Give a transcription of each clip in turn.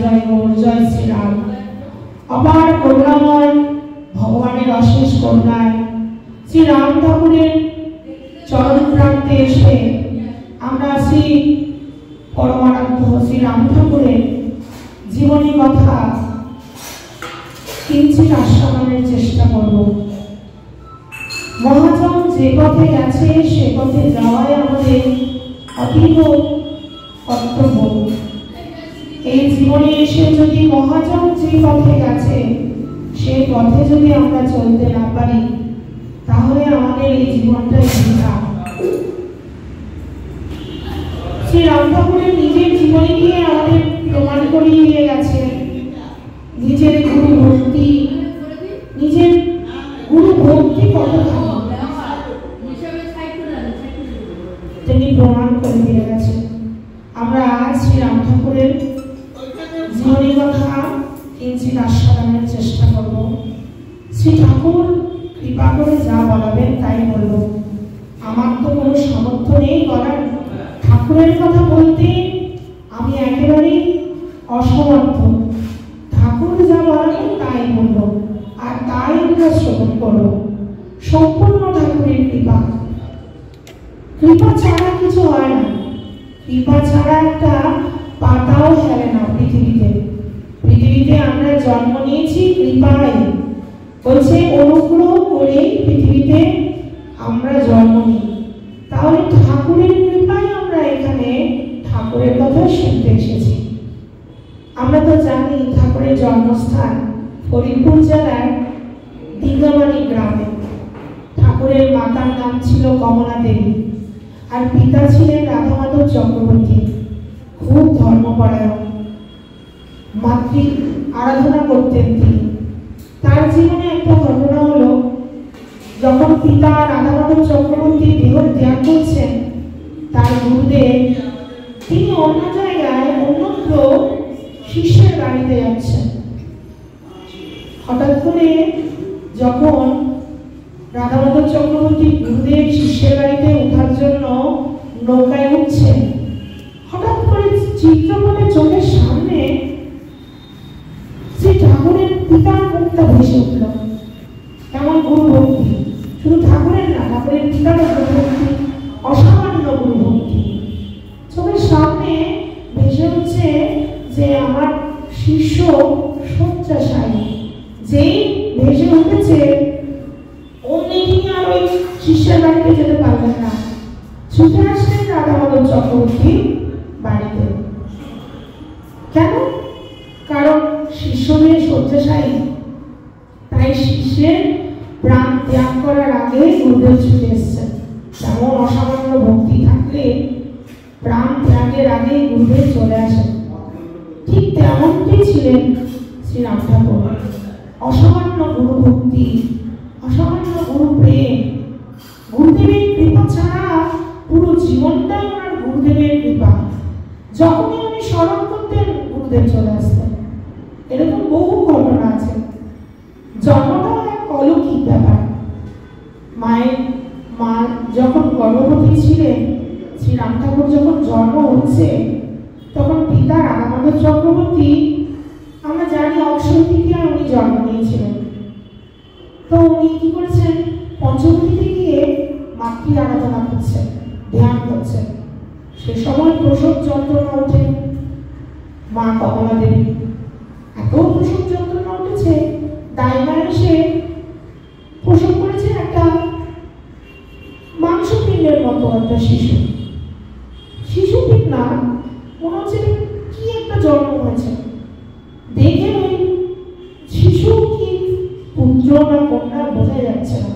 জয় গৌর, জয় শ্রীরাম। अपार करुणामय भगवानेर अशेष करुणाय श्री राम ठाकुरेर चरण प्रान्ते एसे आमरा श्री परमानंद श्री राम ठाकुरेर जीवनी कथा किंचित आस्वादनेर चेष्टा करब। महाजन जे पथे गेছে সে পথে যাওয়াই আমাদের অতীব কর্তব্য। এই জীবনে এসে যদি মহাজন যে পথে গেছে সেই পথে যদি আমরা চলতে না পারি তাহলে আমাদের এই জীবনটাই বৃথা। শ্রী রাম ঠাকুরের নিজের জীবনী দিয়ে আমাদের প্রমাণ করিয়ে দিয়ে গেছে নিজের গুরু ভক্তি, নিজের গুরু ভক্তি কতটা তিনি প্রমাণ করে দিয়ে গেছে। আমরা আজ শ্রী রাম ঠাকুরের জীবনী কথা কিঞ্চিত আস্বাদনের চেষ্টা করব। শ্রী ঠাকুর কৃপা করে যা বলাবেন তাই বলব। আমার তো কোনো সামর্থ্য নেই বলার, ঠাকুরের কথা বলতে আমি একেবারেই অসমর্থ। ঠাকুর যা বলাবেন তাই বলব আর তাই আমরা শ্রবণ করব। সম্পূর্ণ ঠাকুরের কৃপা, কৃপা ছাড়া কিছু হয় না। কৃপা ছাড়া একটা পাতাও হেলে না পৃথিবীতে। পৃথিবীতে আমরা জন্ম নিয়েছি কৃপায়, বলছে অনুগ্রহ করে পৃথিবীতে আমরা জন্ম নিই। তাহলে ঠাকুরের কৃপায় আমরা এখানে ঠাকুরের কথা শুনতে এসেছি। আমরা তো জানি ঠাকুরের জন্মস্থান ফরিদপুর জেলার দীঘামানি গ্রামে। ঠাকুরের মাতার নাম ছিল কমলা দেবী আর পিতা ছিলেন রাধা মাধব চক্রবর্তী। খুব ধর্মপরায়ণ, মাতৃ আরাধনা করতেন তিনি। তার জীবনে একটা ঘটনা হলো, যখন পিতা রাধা মাধব চক্রবর্তী দেহ ত্যাগ করছেন তার গুরুদেব তিনি অন্য জায়গায় অন্যত্র শিষ্যের বাড়িতে যাচ্ছেন। হঠাৎ করে যখন রাধা মাধব চক্রবর্তী গুরুদেব শিষ্যের বাড়িতে ওঠার জন্য নৌকায় উঠছেন, হঠাৎ করে চিত্রপটে চোখের সামনে শ্রী ঠাকুরের পিতার মুখটা ভেসে উঠল। কেমন গুরু ভক্তি! শুধু ঠাকুরের না, ঠাকুরের পিতার গুরু ভক্তি, অসামান্য গুরু ভক্তি চোখের সামনে ভেসে উঠছে যে আমার শিষ্য শয্যাশায়ী। যেই ভেসে উঠেছে অমনি তিনি আর ওই শিষ্যের বাড়িতে যেতে পারলেন না, ছুটে আসলেন রাধা মাধব চক্রবর্তী বাড়িতে। কেন? কারণ শিষ্য হয়ে শয্যাশায়ী, তাই শিষ্যের প্রাণ ত্যাগ করার আগে গুরুদেব ছুটে এসছেন। তেমন অসামান্য ভক্তি থাকলে প্রাণ ত্যাগের আগে গুরুদেব চলে আসেন। ঠিক তেমনটি ছিলেন শ্রী রাম ঠাকুর। অসামান্য গুরু ভক্তি, অসামান্য গুরু প্রেম। গুরুদেবের কৃপা ছাড়া পুরো জীবনটাই ওনার গুরুদেবের কৃপা। যখনই উনি স্মরণ করতেন গুরুদেব চলে আসতেন। এরকম বহু ঘটনা আছে। জন্মটাও এক অলৌকিক ব্যাপার। মায়ের মা যখন গর্ভবতী ছিলেন, শ্রী রাম ঠাকুর যখন জন্ম হচ্ছে তখন পিতা রাধা মাধব চক্রবর্তী, আমরা জানি অক্ষয় তৃতীয়ায় উনি জন্ম নিয়েছিলেন। তো উনি কি করেছেন, পঞ্চবটিতে গিয়ে মাতৃ আরাধনা করছেন, ধ্যান করছেন। সে সময় প্রসব যন্ত্রণা ওঠে মা কমলা দেবী। এত প্রসব যন্ত্রণা উঠেছে, দাইমা এসে প্রসব করেছেন একটা মাংসপিণ্ডের মতো একটা শিশু। শিশুপিণ্ড না, মনে হচ্ছে কি একটা জন্ম হয়েছে। দেখে ওই শিশু কি পুত্র না কন্যা বোঝা যাচ্ছে না,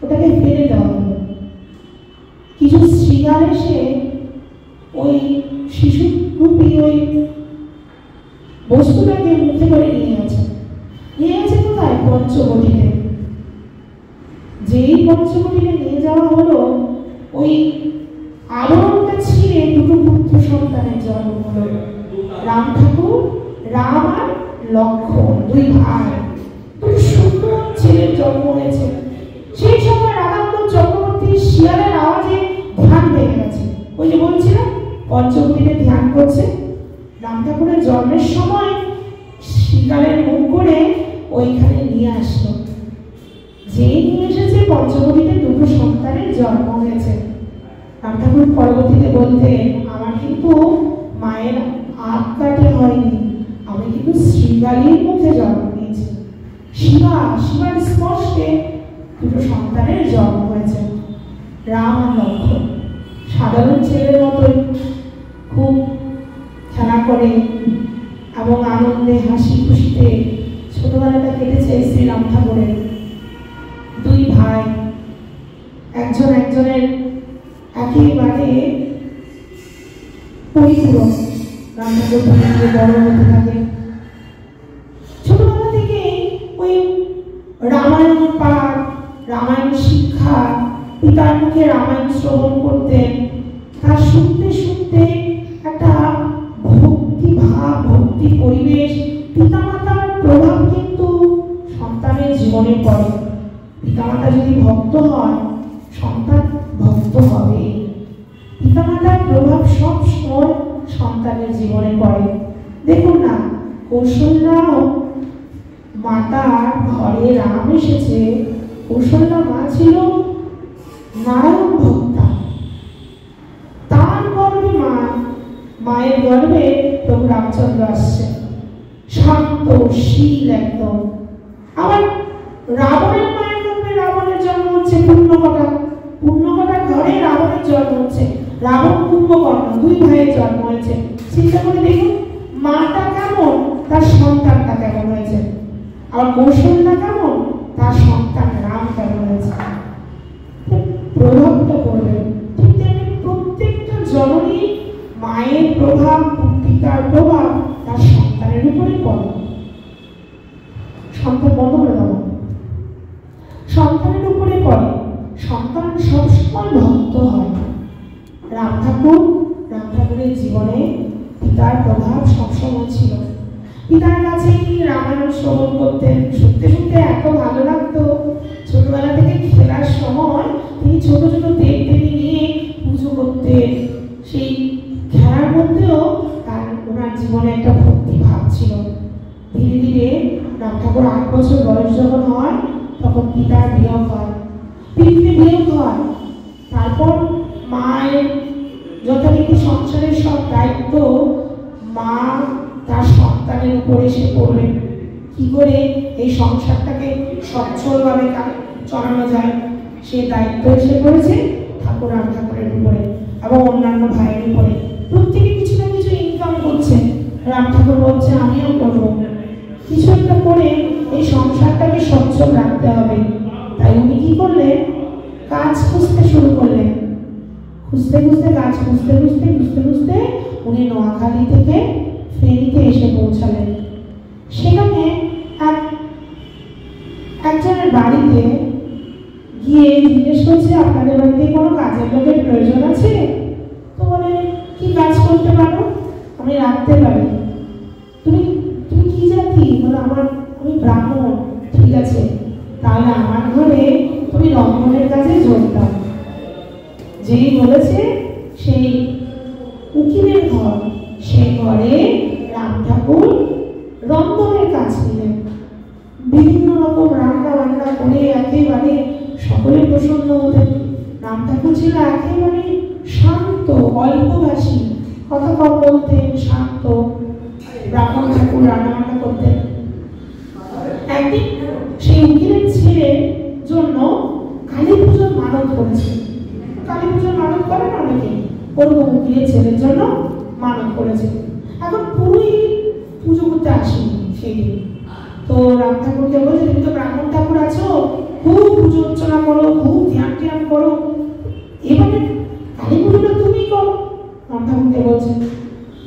ওটাকে ফেলে দেওয়া হলো। কিছু শ্রীগার এসে ওই শিশু রূপী ওই বস্তুটাকে মুখে করে নিয়ে গেছে। কোথায়? পঞ্চবটিতে। যেই পঞ্চবটিতে নিয়ে যাওয়া হলো, ওই আবরণটা ছিঁড়ে দুটো পুত্র সন্তানের জন্ম হলো। রাম ঠাকুর, রাম আর লক্ষ্মণ, দুই ভাই। দুটো সুন্দর ছেলের জন্ম হয়েছে। সেই সময় রাধা মাধব চক্রবর্তী শিয়ালের আওয়াজে ধ্যান ভেঙে গেছে। ওই যে বলছিলাম পঞ্চবটিতে ধ্যান করছে, রাম ঠাকুরের জন্মের সময় শিকারের মুখ করে ওইখানে নিয়ে আসলো। যেই নিয়ে এসেছে পঞ্চবটিতে দুটো সন্তানের জন্ম হয়েছে। রাম ঠাকুর পরবর্তীতে বলতেন, আমার কিন্তু মায়ের আগ কাটে হয়নি, আমি কিন্তু শ্রীকালীর মুখে জন্ম নিয়েছি। শিবার স্পর্শে দুটো সন্তানের জন্ম হয়েছে, রাম আর লক্ষ্মণ। সাধারণ ছেলের মতোই খুব খেলা করে এবং আনন্দে হাসি খুশিতে ছোটবেলাটা কেটেছে শ্রীরাম ঠাকুরের। দুই ভাই, একজন একজনের একেবারে পরিপূরক। রাম ঠাকুর বড় হতে থাকে। ছোটবেলা থেকে ওই রামায়ণ পাঠ, রামায়ণ শিক্ষা, পিতার মুখে রামায়ণ শ্রবণ করতেন। তার শুনতে শুনতে একটা ভক্তি ভাব, ভক্তি পরিবেশ, পিতামাতার প্রভাব কিন্তু সন্তানের জীবনে পড়ে। পিতামাতা যদি ভক্ত হয়, সন্তান ভক্ত হবে। পিতামাতার প্রভাব সব সময় সন্তানের জীবনে পড়ে। দেখুন না, কৌশল্যা মাতার ঘরে রাম এসেছে। কৌশল্যা মা ছিল নারায়ণ ভক্তা। তার গর্ভে মায়ের গর্ভে প্রভু রামচন্দ্র আসছে, শান্ত শীল একদম। আবার রাবণের মায়ের গর্ভে রাবণের জন্ম হচ্ছে, পূর্ণকটা ঘরে রাবণের জন্ম হচ্ছে। রাবণ কুম্ভকর্ণ, দুই ভাইয়ের জন্ম হয়েছে। চিন্তা করে দেখুন, মাটা কেমন, তার সন্তানটা কেমন হয়েছে। আর কৌশল্যা কেমন, তার সন্তান রাম কেমন হয়েছে। প্রভাবটা পড়বে। ঠিক তেমনি প্রত্যেকটা জননী মায়ের প্রভাব, পিতার প্রভাব তার সন্তানের উপরে পড়ে। সন্তান বন্ধ করে দেওয়া, সন্তানের উপরে পড়ে। সন্তান সবসময় ভক্ত হয়। রাম ঠাকুরের জীবনে পিতার প্রভাব সবসময় ছিল। পিতার কাছে তিনি রামায়ণ শ্রবণ করতেন। শুনতে শুনতে এত ভালো লাগতো। ছোটবেলা থেকে খেলার সময় তিনি ছোট ছোট দেব দেবী নিয়ে পুজো করতেন। সেই খেলার মধ্যেও ওনার জীবনে একটা ভক্তি ভাব ছিল। ধীরে ধীরে রাম ঠাকুর 8 বছর বয়স যখন হয়, তখন পিতার বিয়োগ হয়, পৃথিবীতে বিয়োগ হয়। তারপর মায়ের যথারীতি সংসারের সব দায়িত্ব মা তার সন্তানের উপরে এসে পড়লেন। কি করে এই সংসারটাকে সচ্ছলভাবে চালানো যায়, সে দায়িত্ব এসে পড়েছে রাম ঠাকুরের উপরে এবং অন্যান্য ভাইয়ের উপরে। প্রত্যেকে কিছু না কিছু ইনকাম করছে। রাম ঠাকুর বলছে, আমিও করবো কিছু একটা করে এই সংসারটাকে সচ্ছল রাখতে হবে। তাই উনি কি করলেন, কাজ খুঁজতে শুরু করলেন। খুঁজতে খুঁজতে উনি নোয়াখালী থেকে ফেনীতে এসে পৌঁছালেন। সেখানে একজনের বাড়িতে গিয়ে জিজ্ঞেস করছে, আপনাদের বাড়িতে কোনো কাজের লোকের প্রয়োজন আছে? তো বলে, কি কাজ করতে পারো? আমি রাখতে পারি। তুমি কি জাতি? বলে, আমি ব্রাহ্মণ। ঠিক আছে, তাহলে আমার ঘরে তুমি রন্ধনের কাজে যোগ দাও। যেই বলেছে সেই উকিলের ঘর, সেই ঘরে রাম ঠাকুর রন্ধনের কাজ নিলেন। বিভিন্ন রকম রান্না বান্না করে একেবারে সকলে প্রসন্ন হতেন। রাম ঠাকুর ছিল একেবারে শান্ত, অল্পভাষী, কথা কম বলতেন, শান্ত। ব্রাহ্মণ ঠাকুর রান্না বান্না করতেন। একদিন সেই উকিলের ছেলের জন্য কালী পুজোর মানত করেছে। কালী পুজোর মানত করেন অনেকে, ওরকম উকিলের ছেলের জন্য মানত করেছে। এখন পুরোহিত পুজো করতে আসেনি সেই দিন। তো রাম ঠাকুরকে বলছে, তুমি তো ব্রাহ্মণ ঠাকুর আছো, খুব পুজো অর্চনা করো, খুব ধ্যান করো, এবারে কালী পুজোটা তুমি করো। রাম ঠাকুরকে বলছে।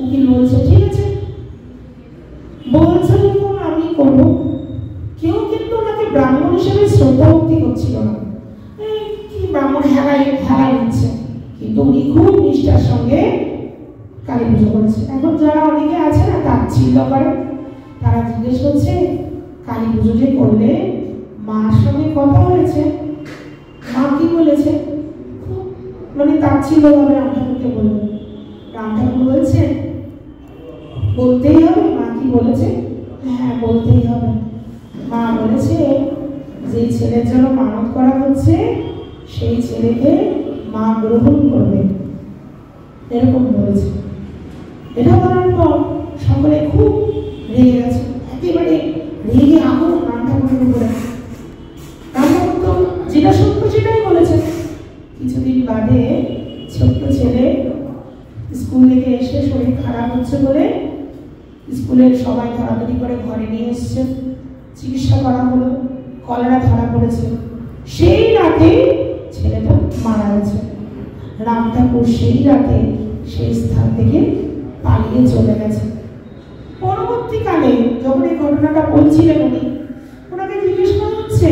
উকিল বলছে, ঠিক আছে, বলছে যখন আমি করবো। কেউ কিন্তু ওনাকে ব্রাহ্মণ হিসেবে শ্রদ্ধা ভক্তি করছিল না। কি ব্রাহ্মণ হেলা নিচ্ছে, কিন্তু উনি খুব নিষ্ঠার সঙ্গে কালী পুজো করেছে। এখন যারা অনেকে আছে না তাচ্ছিল্য করে, তারা জিজ্ঞেস করছে, কালী পুজো যে করলে মার সঙ্গে কথা হয়েছে? মা কি বলেছে? মানে তাচ্ছিল্য ভাবে রাম ঠাকুরকে বললেন। রাম ঠাকুর বলছেন, বলতেই হবে। মা কি বলেছে? হ্যাঁ, বলতেই হবে। মা বলেছে যে ছেলের জন্য মানত করা হচ্ছে সেই ছেলেকে মা গ্রহণ করবে, এরকম বলেছে। এটা বলার পর সকলে খুব রেগে গেছে, একেবারে রেগে আগুন রাম ঠাকুরের উপরে। রাম ঠাকুর তো যেটা সত্য সেটাই বলেছে। কিছুদিন বাদে ছোট্ট ছেলে স্কুল থেকে এসে শরীর খারাপ হচ্ছে বলে স্কুলের সবাই তাড়াতাড়ি করে ঘরে নিয়ে এসছে, চিকিৎসা করা হলো, কলেরা ধরা পড়েছে। সেই রাতে ছেলেটা মারা গেছে। রাম ঠাকুর সেই রাতে সেই স্থান থেকে পালিয়ে চলে গেছে। পরবর্তীকালে যখন এই ঘটনাটা বলছিলেন উনি, ওনাকে জিজ্ঞেস করা হচ্ছে,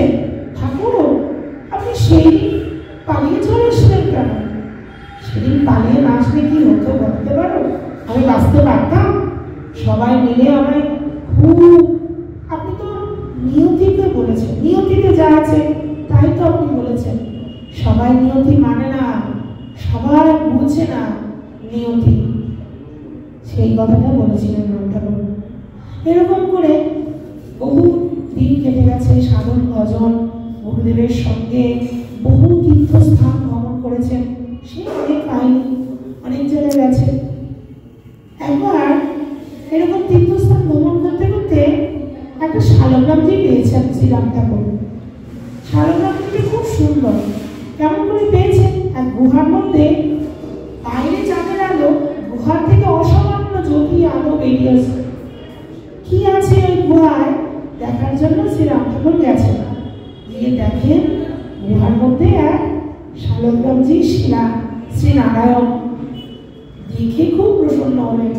ঠাকুর আপনি সেই পালিয়ে চলে এসলেন কেন? সেদিন পালিয়ে না আসলে কি হতো বলতে পারো? আমি বাঁচতে পারতাম? সবাই মিলে আমায় খুব, আপনি তো নিয়তিতে বলেছেন, নিয়তিতে যা আছে তাই তো আপনি বলেছেন। সবাই নিয়তি মানে না, সবাই বুঝে না নিয়তি, সেই কথাটা বলেছিলেন রাম ঠাকুর। এরকম করে বহু দিন কেটে গেছে, সাধন ভজন গুরুদেবের সঙ্গে বহু তীর্থস্থান ভ্রমণ করেছেন, সে অনেক কাহিনী, অনেক জায়গায় গেছে। একবার এরকম তীর্থস্থান ভ্রমণ করতে করতে একটা শালগ্রামজি পেয়েছেন শ্রীরাম ঠাকুর। শালগ্রামজি খুব সুন্দর। কেমন করে পেয়েছেন? এক গুহার মধ্যে বাইরে চাঁদের আলো, গুহার থেকে অসামান্য জ্যোতি আলো বেরিয়ে আসে। কি আছে ওই গুহায় দেখার জন্য শ্রীরাম ঠাকুর গেছেন। গিয়ে দেখেন গুহার মধ্যে এক শালগ্রামজি শ্রীনারায়ণ। দেখে খুব প্রসন্ন হলেন।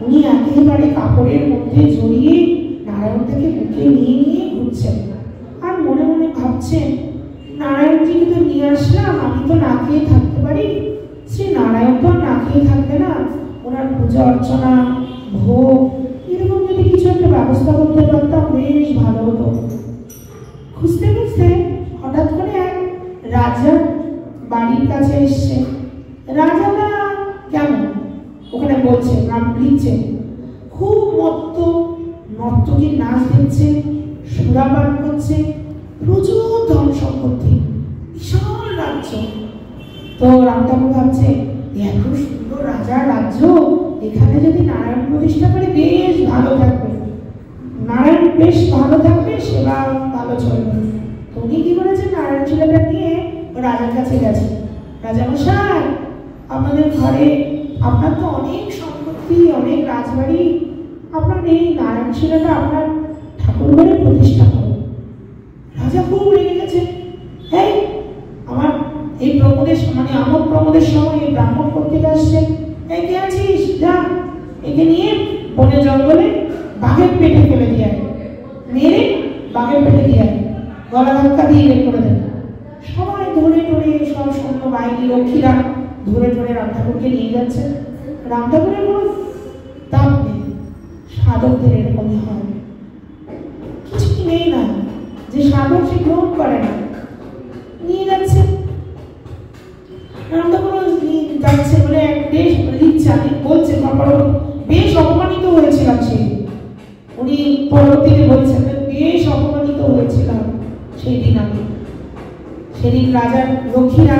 উনি একেবারে কাপড়ের মধ্যে জড়িয়ে নারায়ণটাকে বুকে নিয়ে নিয়ে ঘুরছেন, আর মনে মনে ভাবছেন, নারায়ণজিকে তো নিয়ে আসলাম, আমি তো না খেয়ে থাকতে পারি, শ্রী নারায়ণ তো না খেয়ে থাকবে না, ওনার পূজা অর্চনা ভোগ এরকম যদি কিছু একটা ব্যবস্থা করতে পারতাম বেশ ভালো হতো। খুঁজতে খুঁজতে হঠাৎ করে এক রাজার বাড়ির কাছে এসছে। রাজাটা কেমন ওখানে বলছে, নাম লিখছে, খুব মত্ত, নর্তকীর নাচ দেখছে, সুরাপান করছে, প্রচুর ধন সম্পত্তি, বিশাল রাজ্য। তো রাম ঠাকুর ভাবছে, এত সুন্দর রাজার রাজ্য, এখানে যদি নারায়ণ প্রতিষ্ঠা করে বেশ ভালো থাকবে, নারায়ণ বেশ ভালো থাকবে, সেবা ভালো চলবে। তো উনি কি করেছে, নারায়ণ শিলাটা নিয়ে রাজার কাছে গেছে। রাজা মশাই, আপনাদের ঘরে আপনার তো অনেক সম্পত্তি, অনেক রাজবাড়ি, আপনার এই নারায়ণ শিলাটা আপনার ঠাকুর ঘরে প্রতিষ্ঠা করুন। রাজা খুব রেগে গেছে, এই আমার এই প্রমোদের মানে আমোদ প্রমোদের সময় এই ব্রাহ্মণ করতে আসছে, এই কে আছিস, যা একে নিয়ে বনে জঙ্গলে বাঘের পেটে ফেলে দিয়ে আয়, মেরে বাঘের পেটে দিয়ে আয়, গলা ধাক্কা দিয়ে বের করে দেন। সবাই ধরে ধরে, সব সৈন্য বাহিনী রক্ষীরা ধরে ধরে রাম ঠাকুরকে নিয়ে যাচ্ছে। রাম ঠাকুরের কোনো দাম নেই, সাধকদের এরকমই হয়, কিছু নেই না যে সাধক সে গ্রহণ করে না, নিয়ে যাচ্ছে। রাম ঠাকুর যাচ্ছে বলে এক বেশ লিখছে, আমি বলছে বেশ অপমানিত হয়েছিলাম সেই, উনি পরবর্তীতে বলছেন বেশ অপমানিত হয়েছিলাম সেই দিন। আমি সেদিন রাজার রক্ষীরা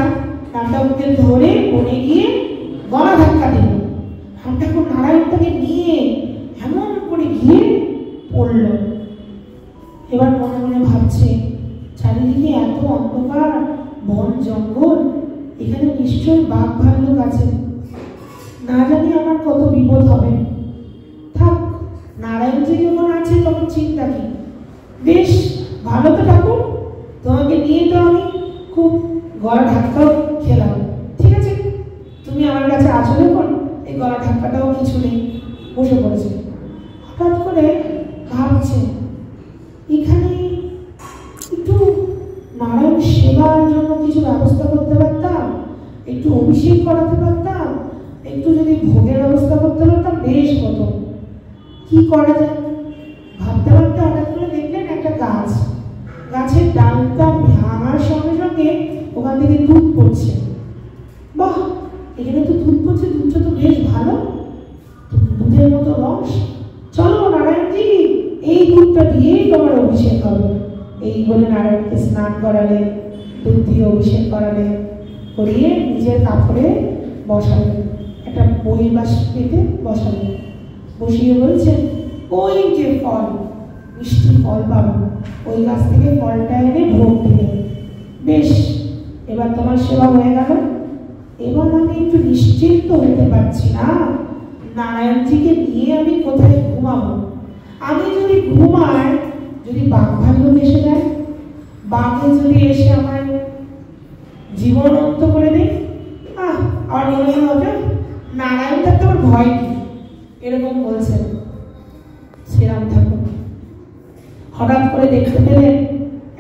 রাম ঠাকুরকে ধরে বনে গিয়ে গলা ধাক্কা দিল। রাম ঠাকুর নারায়ণটাকে নিয়ে এমন করে গিয়ে পড়ল। এবার মনে মনে ভাবছে, চারিদিকে এত অন্ধকার, বন জঙ্গল, এখানে নিশ্চয়ই বাঘ ভাল্লুক আছে, না জানি আমার কত বিপদ হবে। থাক, নারায়ণজি যখন আছে তখন চিন্তা কি, বেশ ভালো তো ঠাকুর, তোমাকে নিয়ে তো আমি খুব গলা ধাক্কাও খেলাম, ঠিক আছে তুমি আমার কাছে আছো যখন, এই গলা ধাক্কাটাও কিছু নেই, বসে পড়েছে। হঠাৎ করে ভাবছে, এখানে একটু নারায়ণ সেবার জন্য কিছু ব্যবস্থা করতে পারতাম, একটু অভিষেক করাতে পারতাম, একটু যদি ভোগের ব্যবস্থা করতে পারতাম বেশ হতো। কি করা যায় ভাবতে ভাবতে হঠাৎ করে দেখলেন একটা গাছ, গাছের ডালটা ভাঙার সঙ্গে সঙ্গে ওখান থেকে দুধ পড়ছে। বাহ, এখানে তো দুধ পড়ছে, দুধটা তো বেশ ভালো, দুধের মতো রস, দুধটা দিয়েই তোমার অভিষেক হবে। এই বলে নারায়ণকে স্নান করালে, দুধ দিয়ে অভিষেক করালে, করিয়ে নিজের কাপড়ে বসালে, একটা বই বাস পেতে বসালে, বসিয়ে বলছেন ওই যে ফল, মিষ্টি ফল পাবো, ওই গাছ থেকে ফলটা এনে ভোগ দিলে, বেশ এবার তোমার সেবা হয়ে গেল, এবার আমি একটু নিশ্চিন্ত হতে পারছি না, নারায়ণজিকে নিয়ে আমি কোথায় ঘুমাবো? আমি যদি ঘুমাই, যদি বাঘ ভাল্লুক এসে যায়, বাঘে যদি এসে আমার জীবন অন্ত করে দেয়, আর মনে হবে নারায়ণটা তোর ভয় কি, এরকম বলছেন শ্রীরাম ঠাকুর। হঠাৎ করে দেখতে পেলেন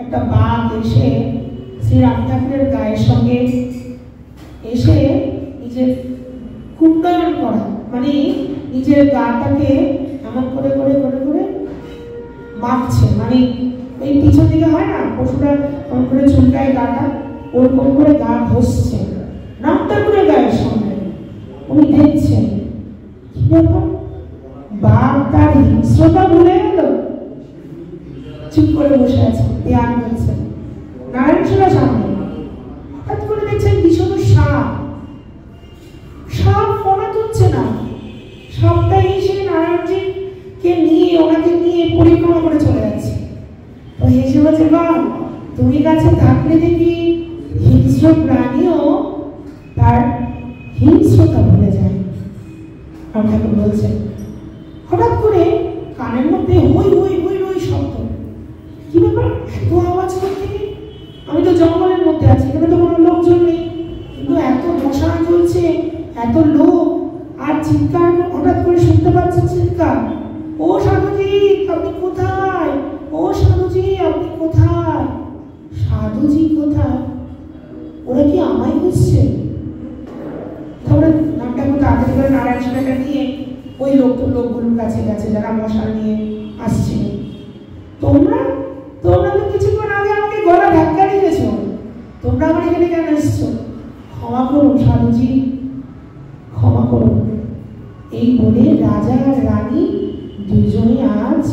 একটা বাঘ এসে শ্রীরাম ঠাকুরের গায়ের সঙ্গে এসে নিজের কুণ্ডয়ন করা, মানে নিজের গাটাকে এমন করে করে করে করে মাখছে, মানে এই পিছন দিকে হয় না পশুরা এমন করে চুলকায় গাটা, ওরকম করে গা ঘষছে রাম ঠাকুরের গায়ের সঙ্গে। উনি দেখছেন কি ব্যাপার, বাঘ তার হিংস্রতা ভুলে গেল, চুপ করে বসে আছে, ধ্যান করছেন, নারায়ণ সেবা সামনে। হঠাৎ করে দেখছেন ভীষণ সাপ, সাপ ফোনা তুলছে না, সাপটা এসে নারায়ণজিকে নিয়ে ওনাকে নিয়ে পরিক্রমা করে চলে যাচ্ছে। তো হেসে বলছে, বা তুমি কাছে থাকলে দেখি হিংস্র প্রাণীও তার হিংস্রতা ভুলে যায়। ঠাকুর বলছেন হঠাৎ করে কানের মধ্যে হই হই হই হই শব্দ, কি ব্যাপার এত আওয়াজ করতে? আমি তো জঙ্গলের মধ্যে আছি, এখানে তো কোনো লোকজন নেই, কিন্তু এত মশা চলছে, এত লোক, আর চিৎকার হঠাৎ করে শুনতে পাচ্ছি চিৎকার, ও সাধুজি আপনি কোথায়, ও সাধুজি আপনি কোথায়? সাধুজি কোথায়? ওরা কি আমায় খুঁজছে? তারপরে নামটা তাড়াতাড়ি করে নারায়ণ সেবাটা নিয়ে ওই লোকগুলোর কাছে গেছে যারা মশা নিয়ে আসছিল। তোমরা তোমরা তো কিছুক্ষণ আগে আমাকে গলা ধাক্কা দিয়েছ, তোমরা আমার এখানে কেন এসছো? ক্ষমা করুন সাধুজি, ক্ষমা করুন। এই বলে রাজা আর রানী দুজনে আজ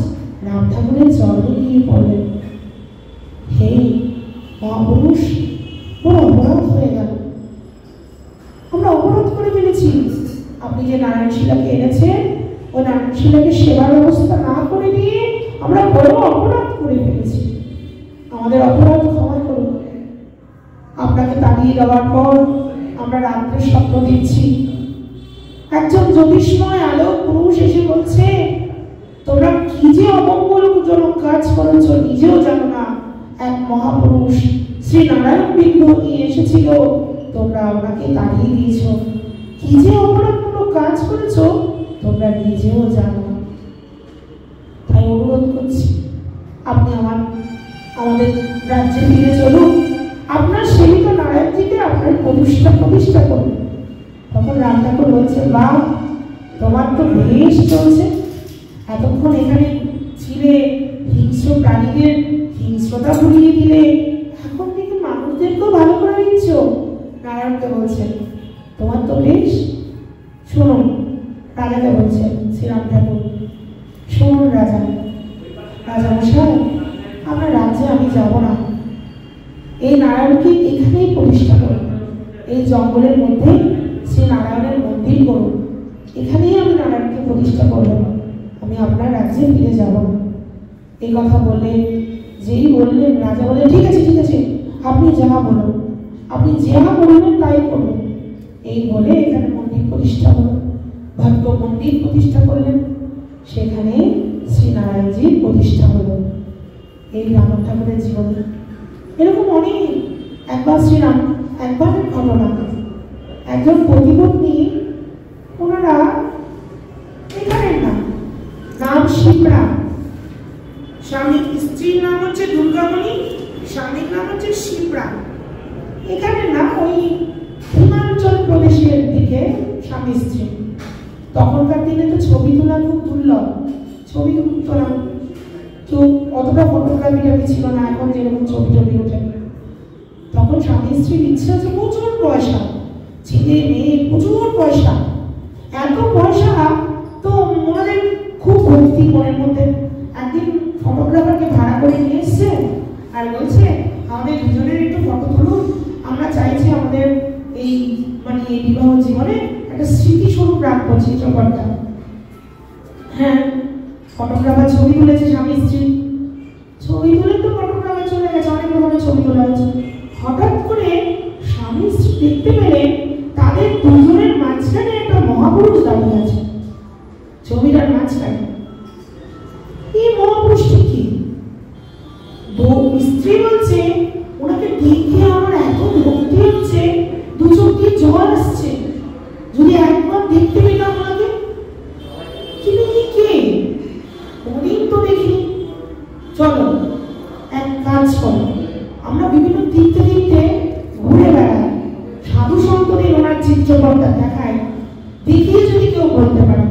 রাম ঠাকুরের চরণে গিয়ে পড়লেন, হে মহাপুরুষ, বড় অপরাধ হয়ে গেল, আমরা অপরাধ করে ফেলেছি। আপনি যে নারায়ণ শিলাকে এনেছেন, ওই নারায়ণ শিলাকে সেবার ব্যবস্থা না করে দিয়ে আমরা বড় অপরাধ করে ফেলেছি, আমাদের অপরাধ ক্ষমা করুন। আপনাকে তাড়িয়ে দেওয়ার পর আমরা রাত্রে স্বপ্ন দিচ্ছি, একজন জ্যোতিষময় আলোক পুরুষ এসে বলছে, তোমরা কি যে অমঙ্গলজনক কাজ করেছ নিজেও জানো না, এক মহাপুরুষ শ্রী নারায়ণ বিগ্রহ নিয়ে এসেছিল, তোমরা ওনাকে তাড়িয়ে দিয়েছ, কি যে অপরাধমূলক কাজ করেছ তোমরা নিজেও জানো। তাই অনুরোধ করছি, আপনি আমাদের রাজ্যে ফিরে চলুন, আপনার সেবিত নারায়ণজিকে আপনার প্রতিষ্ঠা করুন। তখন রাম ঠাকুর বলছে, বা তোমার তো বেশ চলছে, এতক্ষণ এখানে ছিলে, হিংস্র প্রাণীদের হিংস্রতা ভুলিয়ে দিলে, এখন থেকে মানুষদেরকেও ভালো করে দিচ্ছ। নারায়ণকে বলছেন, তোমার তো বেশ। শুনুন, রাজাকে বলছেন শ্রীরাম ঠাকুর, শুনুন রাজা মশাই, আপনার রাজ্যে আমি যাব না, এই নারায়ণকে এখানেই প্রতিষ্ঠা করুন, এই জঙ্গলের মধ্যে শ্রী নারায়ণের মন্দির করুন, এখানেই আমি নারায়ণকে প্রতিষ্ঠা করব, আমি আপনার রাজ্যে ফিরে যাব না। এই কথা বললেন, যেই বললেন রাজা বললেন, ঠিক আছে ঠিক আছে, আপনি যাহা বলুন, আপনি যাহা বলবেন তাই করবেন। এই বলে এখানে মন্দির প্রতিষ্ঠা হলো, ভক্ত মন্দির প্রতিষ্ঠা করলেন, সেখানে শ্রী নারায়ণজির প্রতিষ্ঠা হলো। এই রাম ঠাকুরের জীবনে এরকম অনেক, একবারের ঘটনা, একজন পতিপত্নী, ওনারা এখানের নাম শিপ্রা, স্বামী স্ত্রীর নাম হচ্ছে দুর্গামণি, স্বামীর নাম হচ্ছে শিপ্রা। এখানে না ওই হিমাচল প্রদেশের দিকে স্বামী স্ত্রী। তখনকার দিনে তো ছবি তোলা খুব দুর্লভ, ছবি তোলা কেউ অতটা ফটোগ্রাফি ছিল না, এখন যেরকম ছবি টবি ওঠে। তখন স্বামী স্ত্রীর ইচ্ছে আছে প্রচুর পয়সা, ছেলে মেয়ে প্রচুর পয়সা, এত পয়সা তো মনে খুব ভক্তি মনের মধ্যে। একদিন ফটোগ্রাফার ছবি তুলেছে স্বামী স্ত্রী, ছবি তুলে তো ফটোগ্রাফার চলে গেছে, অনেক রকমের ছবি তোলা হয়েছে। হঠাৎ করে স্বামী স্ত্রী দেখতে পেলেন তাদের দুজনের মাঝখানে একটা মহাপুরুষ দাঁড়িয়ে আছে, ছবিটার মাঝখানে। এই মহাপুরুষটি কি? স্ত্রী বলছে, ওনাকে দেখে আমার এত ভক্তি হচ্ছে, দু চোখ দিয়ে জল আসছে, যদি একবার দেখতে পেলাম ওনাকে। কিন্তু কি কে? কোনদিন তো দেখিনি। চলো এক কাজ করো, আমরা বিভিন্ন তীর্থে তীর্থে ঘুরে বেড়াই, সাধু সন্তদের ওনার চিত্রপটটা দেখায়, দেখিয়ে যদি কেউ বলতে পারে।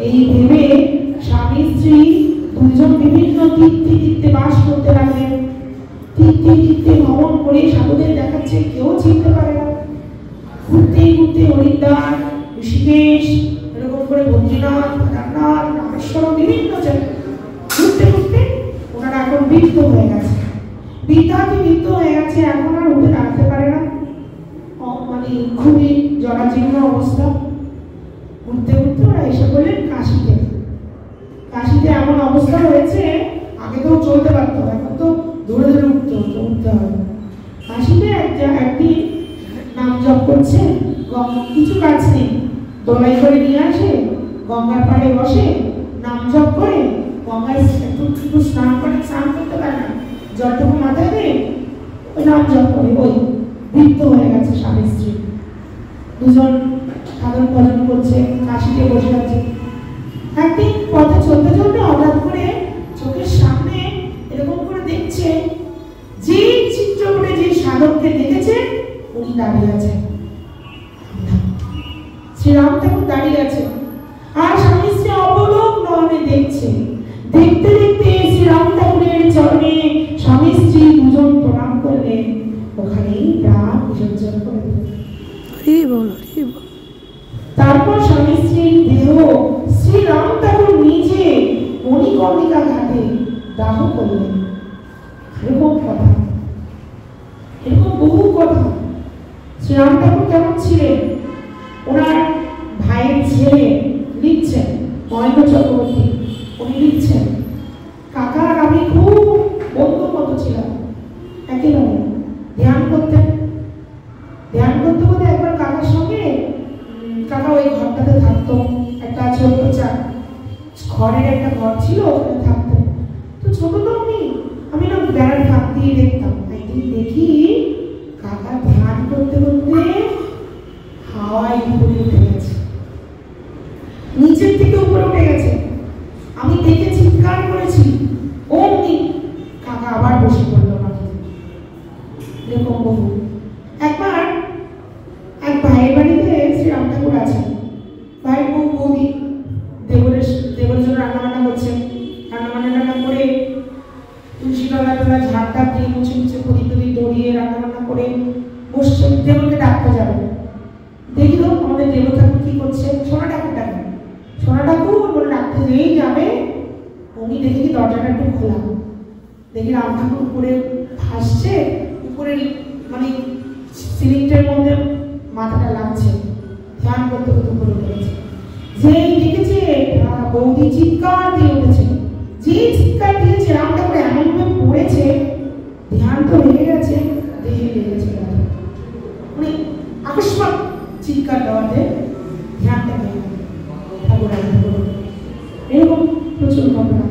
এই ভেবে স্বামী স্ত্রী দুজন বিভিন্ন তীর্থে তীর্থে বাস করতে লাগলেন। তীর্থে তীর্থে ভ্রমণ করে সাধুদের দেখাচ্ছে, কেউ চিনতে পারে না। ঘুরতে ঘুরতে হরিদ্বার, ঋষিকেশ, এরকম করে বদ্রীনাথ, কেদারনাথ, রামেশ্বর, বিভিন্ন জায়গায় ঘুরতে ঘুরতে ওনারা এখন বৃদ্ধ হয়ে গেছে, বৃদ্ধ হয়ে গেছে, এখন আর উঠে দাঁড়াতে পারে না, মানে খুবই জরাজীর্ণ অবস্থা। ঘুরতে ঘুরতে ওরা এসে বললেন কাশীতে। কাশীতে এমন অবস্থা হয়েছে, আগে তো চলতে পারতো, এখন তো ধরে ধরে উঠতে হবে। কাশীতে একদিন নাম জপ করছে, কিছু কাজ নেই, দোলাই করে নিয়ে আসে, গঙ্গার পাড়ে বসে নাম জপ করে, গঙ্গায় একটু স্নান করে, স্নান করতে পারে না, জলটুকু মাথায় দেয়, ওই নাম জপ করে। ওই বৃদ্ধ হয়ে গেছে স্বামী স্ত্রী, দুজন সাধন ভজন করছে, কাশিতে বসে আছে। একদিন পথে চলতে চলতে হঠাৎ করে চোখের সামনে এরকম করে দেখছে, যে চিত্রপটে যে সাধককে দেখেছে উনি দাঁড়িয়ে আছেন, শ্রীরাম ঠাকুর দাঁড়িয়ে আছে, আর স্বামী স্ত্রী অবলোক নয়নে দেখছে। দেখতে দেখতে শ্রীরাম ঠাকুরের চরণে স্বামী স্ত্রী দুজন প্রণাম করলেন, ওখানেই প্রাণ বিসর্জন করে দিলেন। তারপর স্বামী স্ত্রীর দেহ শ্রীরাম ঠাকুর নিজে মণিকর্ণিকা ঘাটে দাহ করলেন। এরকম কথা, এরকম বহু কথা। শ্রীরাম ঠাকুর কেমন ছিলেন? ওনার ভাইয়ের ছেলে লিখছেন, মহেন্দ্র চক্রবর্তী, উনি লিখছেন, কাকা আর আমি খুব বন্ধুর মতো ছিলাম, একেবারে ধ্যান করতেন। ধ্যান করতে করতে একবার কাকার সঙ্গে, কাকা ওই ঘরটাতে থাকতো, একটা ছোট্ট ঘরের একটা ঘর ছিল, ওখানে থাকতেন। তো ছোট তো আমি না বেড়ার ফাঁক দিয়ে দেখতাম। একদিন দেখি কাকা ধ্যান করতে করতে হাওয়ায় উপরে উঠে গেছে, নিচের থেকে উপরে উঠে গেছে। আমি দেখে চিৎকার করেছি, অমনি কাকা আবার বসে পড়লো মাটিতে। এরকম বহু। একবার এক ভাইয়ের বাড়িতে শ্রীরাম ঠাকুর আছেন, ভাই বৌদি দেবরের জন্য রান্নাবান্না করছেন, রান্না করে তুলসী তলা ঝাড়টা দিয়ে মুছে মুছে প্রদীপ টদীপ দড়িয়ে রান্নাবান্না করে বসছে, দেবরকে ডাকতে যাবে। দেখি তো আমাদের দেব ঠাকুর কি করছে, সোনা ঠাকুর ডাকে, সোনা ঠাকুর বলে ডাকতে যেই যাবে, উনি দেখি দরজাটা একটু খোলা, দেখি রাম ঠাকুর উপরে ভাসছে, উপরে মানে সিলিংটার মধ্যে মাথাটা লাগছে, ধ্যান করতে করতে উপরে উঠেছে। যেই দেখেছে বৌদি চিৎকার দিয়ে উঠেছে, যে চিৎকার দিয়েছে রাম ঠাকুর এমনভাবে পড়েছে, ধ্যান তো লেগে গেছে, দেহে লেগেছে, মানে আকস্মাত চিৎকার দেওয়াতে ধ্যানটা ভেঙে গেল। ঠাকুর এরকম প্রচুর ঘটনা।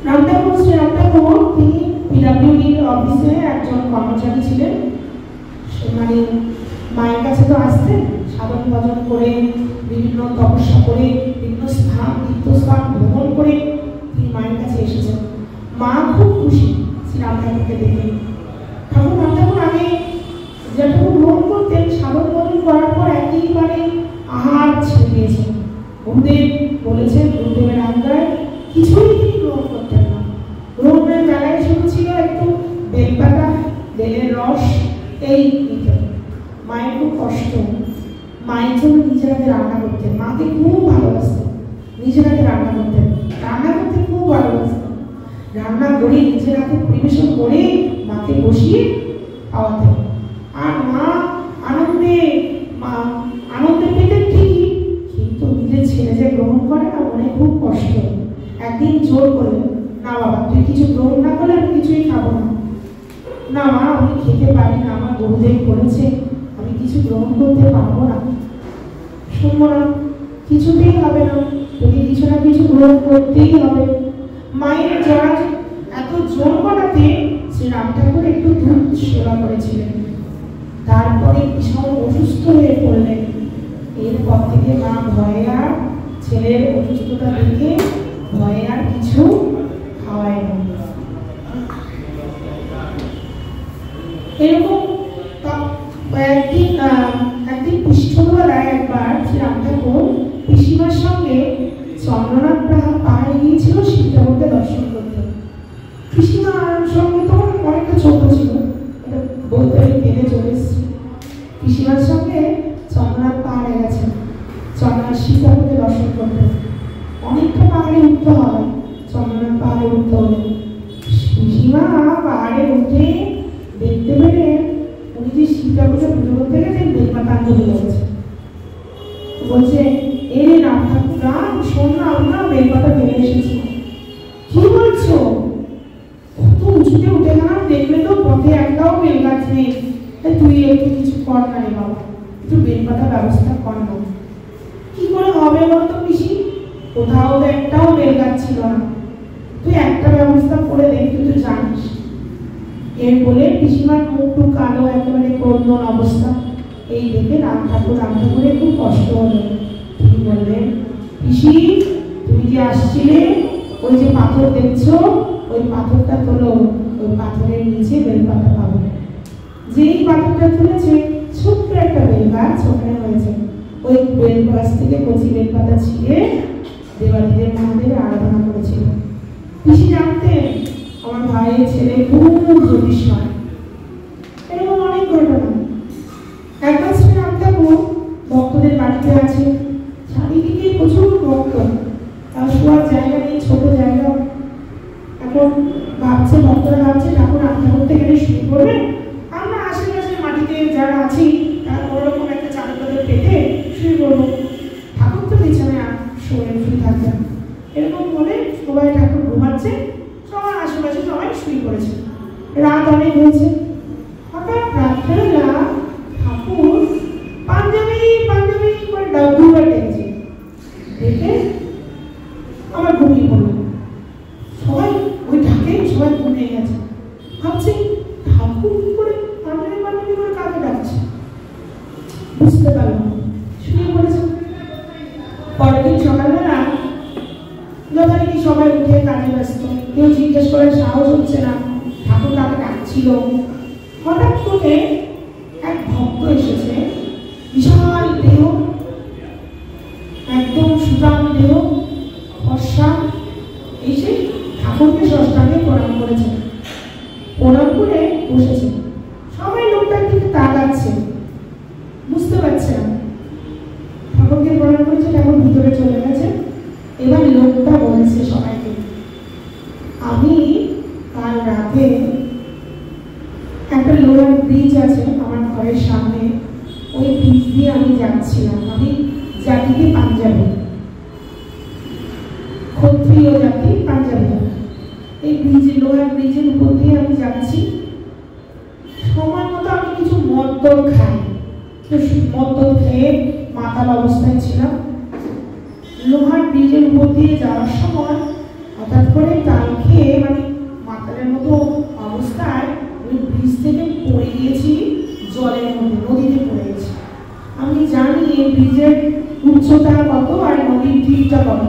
রাম ঠাকুর শ্রীরাম ঠাকুর তিনি পিডব্লিউডির অফিসে একজন কর্মচারী ছিলেন। মানে মায়ের কাছে তো আসতেন, সাধন ভজন করে, বিভিন্ন তপস্যা করে, বিভিন্ন স্থান তীর্থস্থান ভ্রমণ করে তিনি মায়ের কাছে এসেছেন। মা খুব খুশি শ্রীরাম ঠাকুরকে দেখে। রাম ঠাকুর আগে যেটুকু গ্রহণ করতেন, সাধন ভজন করার পর একেবারে আহার ছেড়ে দিয়েছেন। গুরুদেব বলেছেন, গুরুদেবের আজ্ঞায় কিছুই তিনি গ্রহণ করতেন না। গ্রহণের বেলায় শুরু ছিল একটু বেলপাতা, বেলের রস, এই নিতেন। মায়ের খুব কষ্ট, মায়ের জন্য নিজের হাতে রান্না করতেন, মাকে খুব ভালোবাসতেন, নিজের হাতে রান্না করতেন, রান্না করতে খুব ভালোবাসতেন। রান্না করে নিজের হাতে পরিবেশন করে মাকে বসিয়ে খাওয়াতেন। আর মা আনন্দে পেতেন ঠিকই, কিন্তু নিজের যে গ্রহণ করে না, মনে খুব কষ্ট। একদিন জোর করলেন, না বাবা তুই কিছু গ্রহণ না করলে আমি কিছুই খাবো না। না মা আমি খেতে পারি না, আমার গুরুদেব বলেছে আমি কিছু গ্রহণ করতে পারবো না। শুনবো না, কিছুতেই হবে না, তোকে কিছু না কিছু গ্রহণ করতেই হবে। মায়ের যারা এত জোর করাতে শ্রী রাম ঠাকুর একটু দুধ সেবা করেছিলেন, তারপরে ভীষণ অসুস্থ হয়ে পড়লেন। এরপর থেকে মা ভয়ে আর ছেলের অসুস্থতা দেখে ভয়ে আর কিছু খাওয়ায় না। এরকম একদিন পৃষ্ঠবেলায় একবার শ্রী রাম ঠাকুর পিসিমার সঙ্গে চন্দ্রনাথ পাহাড়ে গিয়েছিল শিব ঠাকুরকে দর্শন করতে। পিসিমার সঙ্গে তো অনেকটা ছোট ছিল, এটা বলতে পেরে চলে এসেছি। পিসিমার সঙ্গে চন্দ্রনাথ পাহাড়ে গেছে চন্দ্রনাথ শিব ঠাকুরকে দর্শন করতে। অনেকটা পাহাড়ে উঠতে হয়, চন্দ্রনাথ পাহাড়ে উঠতে হলে পিসিমা পাহাড়ে উঠে দেখতে পেলে উনি যে শিব ঠাকুরকে পুজো করতে গেছেন বেলপাতাঙ্গ হয়ে গেছে। বলছে এ রাম ঠাকুর রাম শোন না, আমরা বেলপাতা ফেলে এসেছি। কি বলছো? কত উঁচুতে উঠে গেলাম, দেখলে তো পথে একটাও বেল গাছ নেই। তুই একটু কিছু কর না রে বাবা, একটু বেলপাতা ব্যবস্থা কর না। কি করে হবে বলতো পিসি, কোথাও তো একটাও বেল গাছ ছিল না, তুই একটা ব্যবস্থা করে দে, তুই তো জানিস। এর বলে পিসিমার মুখ কালো একেবারে করুণ অবস্থা। এই দেখে রাম ঠাকুরের খুব কষ্ট হলো। তিনি বললেন, পিসি তুমি যে আসছিলে, ওই যে পাথর দেখছো, ওই পাথরটা তোলো, ওই পাথরের নিচে বেলপাতা পাবো। যেই পাথরটা তুলেছে ছোট্ট একটা বেল গাছ ওখানে হয়েছে। ওই বেল গাছ থেকে কচি বেলপাতা ছিঁড়ে দেবাদিদেব মহাদেবের আরাধনা করেছিল। পিসি জানতেন আমার ভাইয়ের ছেলে খুব জ্যোতিষ হয়। এরকম অনেক ঘটনা। একবার শ্রী রাম ঠাকুর ভক্তদের বাড়িতে আছে, চারিদিকে প্রচুর ভক্ত, তার শোয়ার জায়গা নেই, ছোট জায়গা। এখন ভাবছে ভক্তরা ভাবছে ঠাকুর রাম ঠাকুর থেকে শুরু করবে, আমরা আশেপাশে মাটিতে যারা আছি তারা কোনোরকম একটা চাদর পেতে শুরু করবো, ঠাকুর তো বিছানায় শুয়ে থাকবে। এরকম বলে সবাই ঠাকুর ঘুমাচ্ছে, সবার আশেপাশে সবাই শুয়ে পড়েছে। রাত অনেক হয়েছে। হঠাৎ রাত্রেবেলা ঠাকুর পাঞ্জাবি পাঞ্জাবি করে দুবার ডেকেছে, দেখে আমার ঘুমিয়ে পড়ল। সবাই ওই ঢাকে সবাই ঘুমিয়ে গেছে। ভাবছি ঠাকুর কি করে পাঞ্জাবি পাঞ্জাবি করে কাকে ডাকছে, বুঝতে পারলাম, শুয়ে পড়েছে। পরের দিন সকালবেলা যথারীতি সবাই উঠে কাজে ব্যস্ত, কেউ জিজ্ঞেস করার সাহস হচ্ছে না ঠাকুর কাকে ডাকছিল। হঠাৎ করে এক ভক্ত এসেছে, বিশাল দেহ, একদম সুতাম দেহ, ফর্সা, এসে ঠাকুরকে ষষ্ঠাঙ্গে প্রণাম করেছে। প্রণাম করে বসেছে। সবাই লোকটার দিকে তাকাচ্ছে, বুঝতে পারছে না। ঠাকুরকে প্রণাম করেছে, ঠাকুর ভিতরে চলে গেছে। এবার লোকটা বলেছে সবাইকে, আমি কাল রাতে একটা লোহার ব্রিজ আছে আমার ঘরের সামনে, ওই ব্রিজ দিয়ে আমি যাচ্ছিলাম। আমি জাতিকে পাঞ্জাবি, ক্ষত্রিয় জাতি পাঞ্জাবি। এই ব্রিজে লোহার ব্রিজের উপর দিয়ে আমি যাচ্ছি। সময় মতো আমি কিছু মদ খাই, মদ খেয়ে মাতাল অবস্থায় ছিলাম। লোহার ব্রিজের উপর দিয়ে যাওয়ার সময় হঠাৎ করে তাল খেয়ে মানে মাতালের মতো অবস্থায় ওই ব্রিজ থেকে পড়ে গিয়েছি জলের মধ্যে, নদীতে পড়ে গেছি। আমি জানি এই ব্রিজের উচ্চতা কত আর নদীর ঢিপটা কত,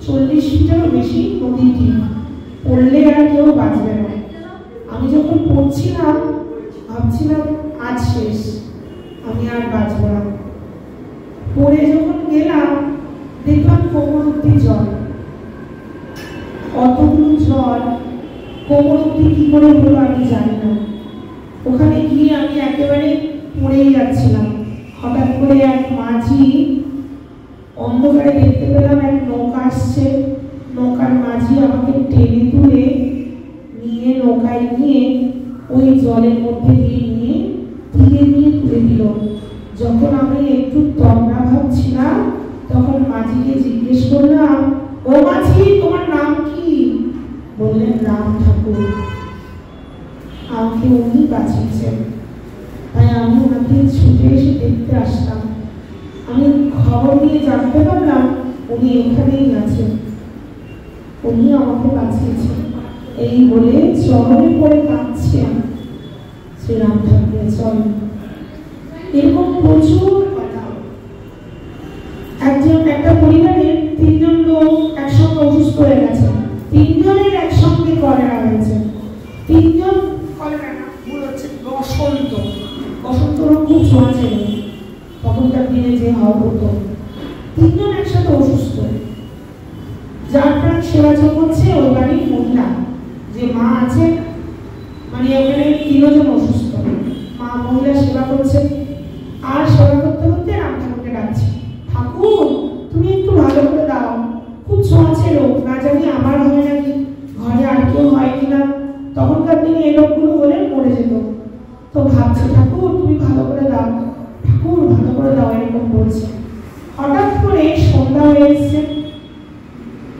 40 ফিটেরও বেশি নদীর ঢিপ। পড়লে আর কেউ বাঁচবে না। আমি যখন পড়ছিলাম ভাবছিলাম আজ শেষ, আমি আর বাঁচব না। পড়ে যখন গেলাম দেখলাম কোমর অব্দি জল। অতগুলো জল কোমর অব্দি কি করে হলো আমি জানি না। ওখানে গিয়ে আমি একেবারে পড়েই যাচ্ছিলাম। হঠাৎ করে এক মাঝি, অন্ধকারে দেখতে পেলাম এক নৌকা আসছে, নৌকার মাঝি আমাকে টেনে তুলে নিয়ে নৌকায় নিয়ে ওই জলের মধ্যে দিয়ে নিয়ে তীরে নিয়ে তুলে দিল। যখন আমি একটু তন্দ্রা ভাবছিলাম তখন মাঝি মাঝিকে জিজ্ঞেস করলাম, ও মাঝি তোমার নাম কি? বললেন রাম ঠাকুর। আমাকে উনি বাঁচিয়েছেন, তাই আমি ওনাকে ছুটে এসে দেখতে আসলাম। আমি খবর নিয়ে জানতে পারলাম উনি এখানেই আছেন, উনি আমাকে বাঁচিয়েছেন। এই বলে চরণে পড়ে কাঁদছেন শ্রীরাম ঠাকুরের চরণ। এরকম প্রচুর কথা। একটা পরিবারের 3 জন লোক একসঙ্গে অসুস্থ হয়ে গেছে, 3 জনের একসঙ্গে কলেরা হয়েছে। 3 জন কলেরা না, ভুল হচ্ছে, বসন্ত। বসন্ত রোগ খুব ছোঁয়াচে, তখনকার দিনে যে হওয়া হতো। 3 জন একসাথে অসুস্থ। যার প্রাণ সেবা করছে ওই বাড়ির মহিলা, যে মা আছে, মানে ওখানে 3 জন অসুস্থ, মা মহিলা সেবা করছে। আর সেবা করতে করতে রাম ঠাকুরকে ডাকছে, ঠাকুর তুমি একটু ভালো করে দাও, খুব ছোঁয়াচে রোগ, না জানি আমার হয় নাকি, ঘরে আর কেউ হয় কিনা। তখনকার দিনে এই রোগগুলো হলে মরে যেত। তো ভাবছে ঠাকুর তুমি ভালো করে দাও, ঠাকুর ভালো করে দাও, এরকম বলছে। হঠাৎ করে সন্ধ্যা হয়ে এসছে,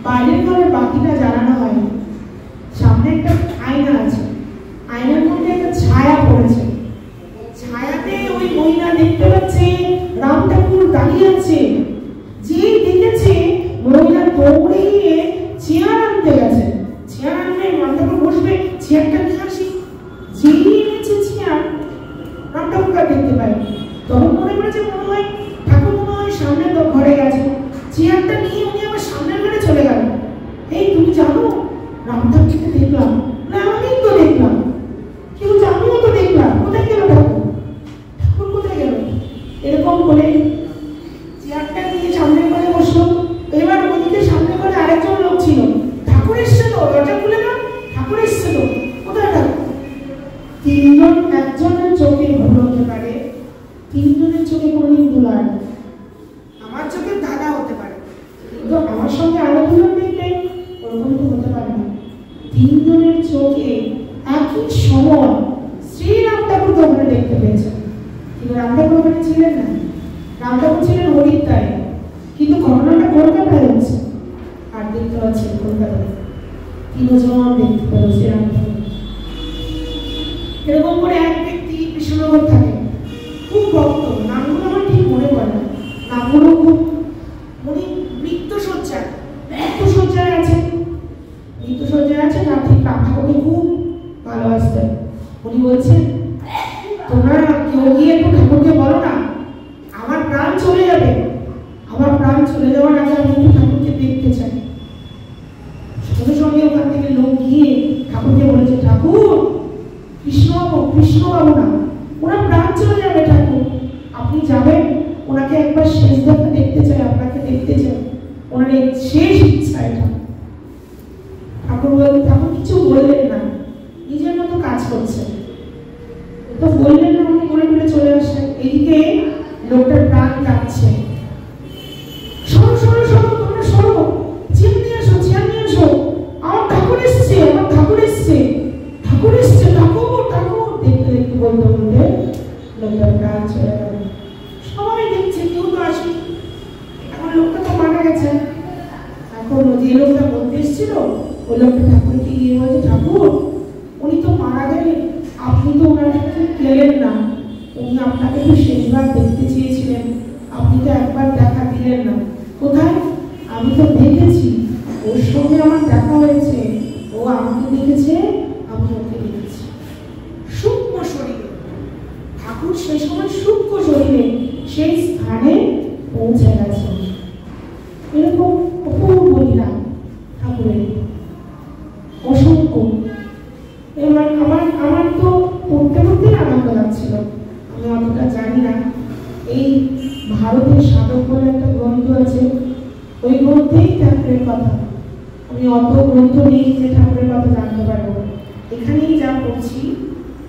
বাইরের ঘরে বাতিটা জ্বালানো হয়নি, সামনে একটা আয়না আছে, আয়নার মধ্যে একটা ছায়া পড়েছে। ছায়াতে ওই মহিলা দেখতে পাচ্ছে রাম ঠাকুর দাঁড়িয়ে আছে। যে দেখেছে মহিলা দৌড়ে গিয়ে চেয়ার আনতে গেছে, চেয়ার আনবে, রাম ঠাকুর বসবে, চেয়ারটা নিয়ে আসি। যেই এনেছে চেয়ার, রাম ঠাকুরকে দেখতে পাই। তখন মনে করেছে মনে হয় ঠাকুর মনে হয় সামনের ঘরে গেছে, চেয়ারটা নিয়ে উনি আবার সামনের ঘরে চলে গেল। এই তুমি জানো রাম ঠাকুরকে দেখলাম। না আমি তো দেখলাম, কেউ আমিও তো দেখলাম, কোথায় গেল ঠাকুর? ঠাকুর কোথায় গেল? এরকম করে চেয়ারটা নিয়ে সামনের ঘরে বসলো। এবার ওদিকে সামনের ঘরে আরেকজন লোক ছিল, ঠাকুর এসছে তো, দরজা খুলে না, ঠাকুর এসছে তো, কোথায় ঠাকুর? 3 জন, একজনের চোখে ভুল হতে পারে, 3 জনের চোখে কোনোদিন ভুল হয় না। আমার চোখে দাদা হতে পারে, কিন্তু আমার সঙ্গে আরো 2 জন দেখলে ওরকম তো হতে পারে না। 3 জনের চোখে একই সময় শ্রীরাম ঠাকুরকে ওখানে দেখতে পেয়েছেন। কিন্তু রাম ঠাকুর ওখানে ছিলেন না, রাম ঠাকুর ছিলেন হরিদ্বারে। কিন্তু ঘটনাটা কলকাতায় হচ্ছে, আর দেখতে পাচ্ছেন কলকাতায় 3 জন দেখতে পেল শ্রীরাম ঠাকুর। এরকম করে এক ব্যক্তি কৃষ্ণনগর থাকে, খুব ভক্ত, নামগুলো আমার ঠিক মনে পড়ে না, নামগুলো খুব, উনি মৃত্যুশয্যায় আছেন, মৃত্যুশয্যায় আছেন, আর ঠিক রাম ঠাকুরকে খুব ভালোবাসতেন। উনি বলছেন তোমরা কেউ গিয়ে একটু ঠাকুরকে বলো না আমার প্রাণ চলে যাবে, আমার প্রাণ চলে যাওয়ার আগে আমি একটু ঠাকুরকে দেখতে চাই। সঙ্গে সঙ্গে ওখান থেকে লোক গিয়ে ঠাকুরকে বলেছে, ঠাকুর কৃষ্ণবাবু না, ওনার প্রাণ চলে যাবে ঠাকুর, আপনি যাবেন, ওনাকে একবার শেষ দেখা দেখতে চাই, আপনাকে দেখতে চাই, ওনার শেষ ইচ্ছা এটা। ঠাকুর কিছু বললেন না, নিজের মতো কাজ করছেন, তো বললেন না, উনি মনে মনে চলে আসেন। এদিকে লোকটার প্রাণ যাচ্ছে, সরো সরো সরো, তোমরা সরো, চেয়ার নিয়ে আসো, চেয়ার নিয়ে আসো, আমার ঠাকুর এসছে, আমার ঠাকুর এসছে, ঠাকুর এসছে, ঠাকুর ঠাকুর। দেখতে দেখতে বলতে বলতে লোকটার প্রাণ চলে গেল। সবাই দেখছে, কেউ তো আসেনি, এখন লোকটা তো মারা গেছে। এখন যে লোকটা বলতে এসেছিল ওই লোকটা ঠাকুরকে গিয়ে বলছে, ঠাকুর উনি তো মারা গেলেন, আপনি তো ওনার সাথে গেলেন না, উনি আপনাকে তো শেষবার দেখতে চেয়েছিলেন, আপনি তো একবার দেখা দিলেন না। কোথায়? আমি তো দেখেছি, ওর সঙ্গে আমার দেখা হয়েছে, ও আমাকে দেখেছে, আমি ওকে দেখেছি। সূক্ষ্ম শরীরে ঠাকুর সেই সময় সূক্ষ্ম শরীরে সেই স্থানে পৌঁছে গেছে। এরকম অপূর্ব লীলা ঠাকুরের, অসংখ্য। এবার আমার তো পড়তে পড়তেই আনন্দ লাগছিল। আমি অতটা জানি না, এই ভারতের সাধক বলে একটা গ্রন্থ আছে, ওই গ্রন্থেই ঠাকুরের কথা, আমি অত গ্রন্থ নেই যে ঠাকুরের কথা জানতে পারবো, এখানেই যা পড়ছি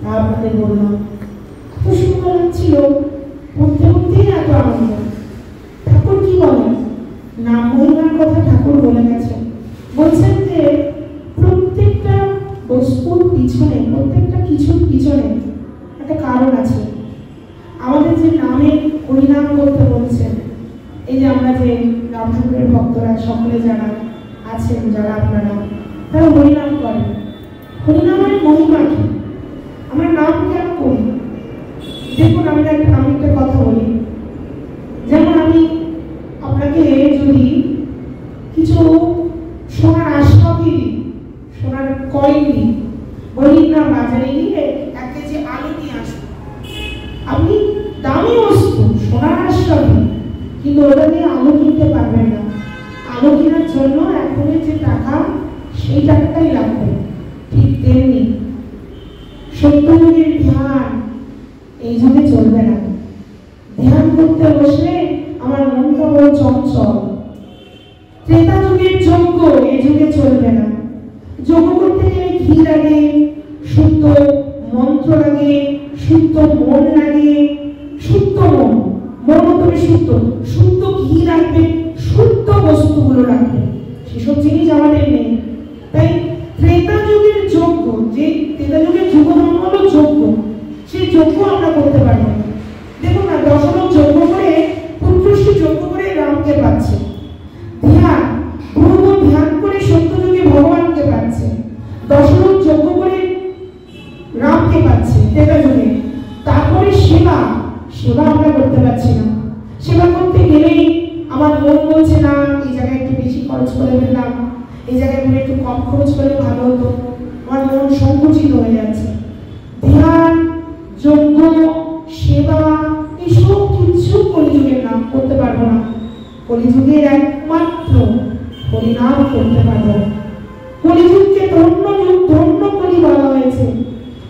তা আপনাদের বললাম। এত সুন্দর লাগছিল, পড়তে পড়তেই এত আনন্দ। ঠাকুর কি বলেন, নাম মহিমার কথা ঠাকুর বলে গেছেন, বলছেন যে প্রত্যেকটা বস্তুর পিছনে, প্রত্যেকটা কিছুর পিছনে একটা কারণ আছে। আমাদের যে নামের হরিনাম করতে বলছেন, এই যে আমরা যে রাম ঠাকুরের ভক্তরা সকলে যারা আছেন, যারা আপনারা, তারা হরিনাম করেন। হরিনামের মহিমা কি? আমরা নাম কেন করি? দেখুন, আমি একটা কথা বলি। যেমন আমি আপনাকে যদি কিছু সোনার আসবাবই দিই, সোনার কয়েন দিই, বলি না বাজারে গিয়ে 1 কেজি আলু নিয়ে আসুন, আপনি দামি বস্তু সোনার আসবাবই, কিন্তু ওটা দিয়ে আলু কিনতে পারবেন না। আলু কেনার জন্য এখনের যে টাকা, সেই টাকাটাই লাগবে। ঠিক তেমনি সত্যযুগের ধ্যান এই যুগে চলবে না। ধ্যান করতে বসলে আমার মনটা বড় চঞ্চল। ত্রেতা যুগের যজ্ঞ এই যুগে চলবে না। যজ্ঞ করতে গেলে ঘি লাগে, শুদ্ধ মন্ত্র লাগে, শুদ্ধ মন লাগে, শুদ্ধ মন তবে শুদ্ধ, শুদ্ধ ঘি লাগবে, শুদ্ধ বস্তুগুলো লাগবে। সেসব জিনিস আমাদের নেই। তাই ত্রেতা যুগের যজ্ঞ, যে ত্রেতা যুগের যুগ ধর্ম হলো যজ্ঞ, সেই যজ্ঞ আমরা করতে পারবো না। দেখুন না, দশলোক যজ্ঞ করে, পুত্রশ্রী যজ্ঞ করে রামকে পাচ্ছে। ধ্যান, পূর্ব ধ্যান করে সত্যযুগে ভগবানকে পাচ্ছে। দশলোক যজ্ঞ করে রামকে পাচ্ছে ত্রেতা যুগে। তারপরে সেবা আমরা করতে পারছি না। সেবা করতে গেলেই আমার মন বলছে না, এই জায়গায় একটু বেশি খরচ করে ফেললাম, এই জায়গায় মনে একটু কম খরচ করলে ভালো হতো। আমার মন সংকুচিত হয়ে যাচ্ছে। ধ্যান, যজ্ঞ, সেবা এসব কিছু কলিযুগের নাম করতে পারবো না। কলিযুগের একমাত্র হরিনাম করতে পারবো। কলিযুগকে ধন্য যুগ, ধন্য কলি বলা হয়েছে।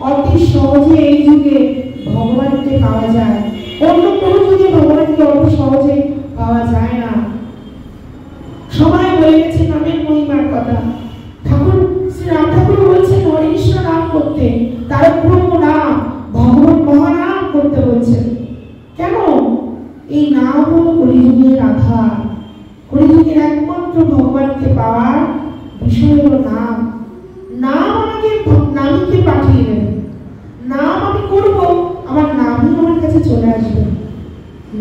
অতি সহজে এই যুগে ভগবানকে পাওয়া যায়। অন্য কোনো যুগে ভগবানকে অত সহজে পাওয়া যায় না। সবাই বলে গেছে নামের মহিমার কথা। ঠাকুর, শ্রী রাম ঠাকুর বলছেন হরিকৃষ্ণ নাম করতে, তার ব্রহ্ম নাম, ভগবান মহানাম করতে বলছেন। কেন? এই নাম হলো কলিযুগের আধার। কলিযুগের একমাত্র ভগবানকে পাওয়ার বিষয় হলো নাম। নাম আমাকে নামকে পাঠিয়ে দেবে। নাম আমি করব, আমার নামই আমার কাছে চলে আসবে।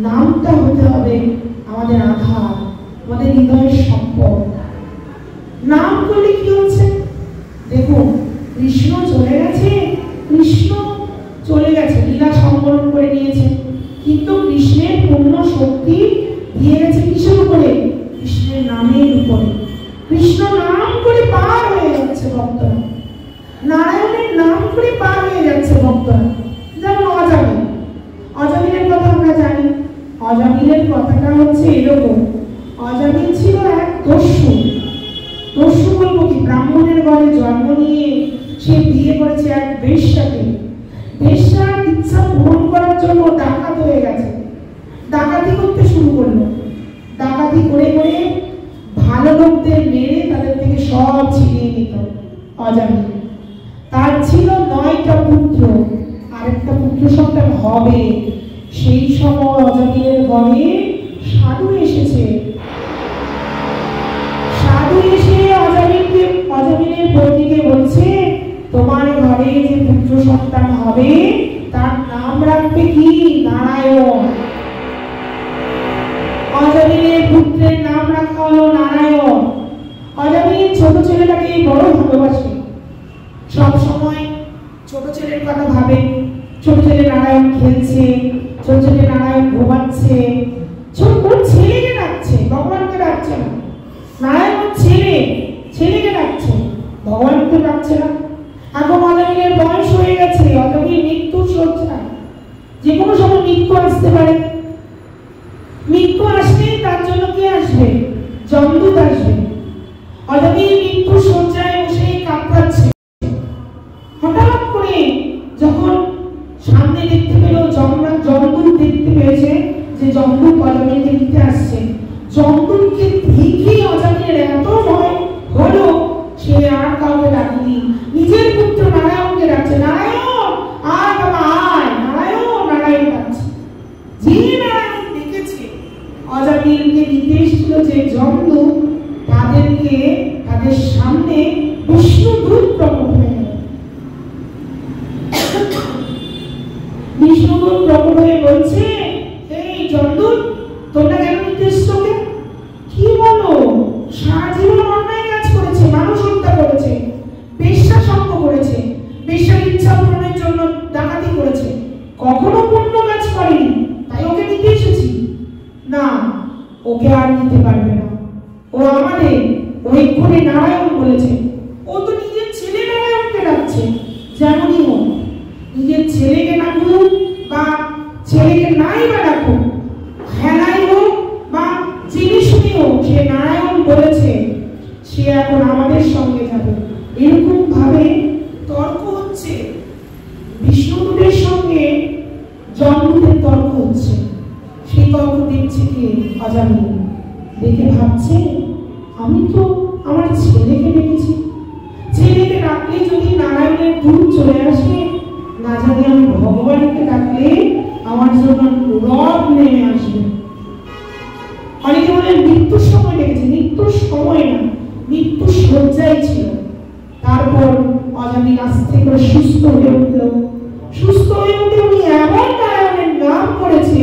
নামটা হতে হবে আমাদের আধার, আমাদের হৃদয়ের সম্পদ। নাম করলে কি হচ্ছে? দেখুন, কৃষ্ণ চলে গেছে, লীলা সম্বরণ করে নিয়েছে, কিন্তু কৃষ্ণের পূর্ণ শক্তি দিয়ে গেছে কিসের উপরে? কৃষ্ণের নামের উপরে। কৃষ্ণ নাম করে পার হয়ে যাচ্ছে ভক্তরা, নারায়ণের নাম করে পার হয়ে যাচ্ছে ভক্তরা। যেমন অজামিলের কথা আমরা জানি। অজামিলের কথাটা হচ্ছে এরকম। অজামিল ছিল এক দস্যু বলবো কি, ব্রাহ্মণের ঘরে জন্ম নিয়ে সে বিয়ে করেছে এক বেশ্যাকে। বেশ্যার ইচ্ছা পূরণ করার জন্য ডাকাত হয়ে গেছে, ডাকাতি করতে শুরু করলো। ডাকাতি করে করে ভালো লোকদের মেরে তাদের থেকে সব ছিনিয়ে নিত অজামিল। তার ছিল 9টা পুত্র, আরেকটা পুত্র সন্তান হবে। সেই সময় অজামিলের ঘরে সাধু এসেছে। সাধু এসে অজামিলের পত্নীকে বলছে, তোমার ঘরে যে পুত্র সন্তান হবে তার নাম রাখবে কি? নারায়ণ। অজামিলের পুত্রের নাম রাখা হলো নারায়ণ। অজামিল ছোট ছেলেটাকে বড় ভালোবাসে, সব সময় ছোট ছেলের কথা ভাবে। ছোট ছেলে নারায়ণ খেলছে, ছোট ছেলে নারায়ণ ঘুমাচ্ছে, ছোট ছেলেকে ডাকছে, ভগবানকে ডাকছে না। নারায়ণ ছেলেকে ডাকছে, ভগবানকে ডাকছে না। এখন অজামিলের বয়স হয়ে গেছে, অজামিল মৃত্যুর শয্যায়, যে কোনো সময় মৃত্যু আসতে পারে। মৃত্যু আসলে তার জন্য কে আসবে? যমদূত আসবে। অজামিল মৃত্যুর শয্যায় বসে কাঁদছে। হঠাৎ করে যখন সামনে দেখতে পেল, যমদূত দেখতে পেয়েছে যে যমদূত অজামিলকে নিতে আসছে। যমদূতকে দেখে অজামিলের এত ভয় হলো, সে আর কাউকে ডাকেনি, নিজের পুত্র নারায়ণকে ডাকছে। নারায়ণ আয় বাবা আয়, নারায়ণ ডাকছে। যে নারায়ণ দেখেছে অজামিলকে নিতে এসেছিল যে যমদূত, তাদের সামনে বিষ্ণুদূত প্রকট হয়ে গেল। বিষ্ণুদূত প্রকট হয়ে বলছে, এই যমদূত, তোমরা কেন নিতে এসছো? কি বলো? এক্ষুনি নারায়ণ বলেছে, ও তো নিজের ছেলে নারায়ণকে ডাকছে। যেমনই হোক, নিজের ছেলেকে ডাকুক বা ছেলেকে নাই বা ডাকুক, হেলাই হোক বা জিনিসই হোক, সে নারায়ণ বলেছে, সে এখন আমাদের সঙ্গে যাবে। এরকম ভাবে তর্ক হচ্ছে, বিষ্ণুদূতের সঙ্গে জমদূতের তর্ক হচ্ছে। সেই তর্ক দেখছে কে? অজামিল। দেখে ভাবছে, আমি তো আমার ছেলেকে ডেকেছি, ছেলেকে ডাকলে যদি নারায়ণের দূত চলে আসে, না জানি আমি ভগবানকে ডাকলে আমার জন্য রব নেমে আসবে। অনেকে বলে মৃত্যুর সময় ডেকেছে, মৃত্যুর সময় না, মৃত্যু শয্যায় ছিল। তারপর অজামিল আস্তে করে সুস্থ হয়ে উঠল। সুস্থ হয়ে উঠে উনি এমন নারায়ণের নাম করেছে,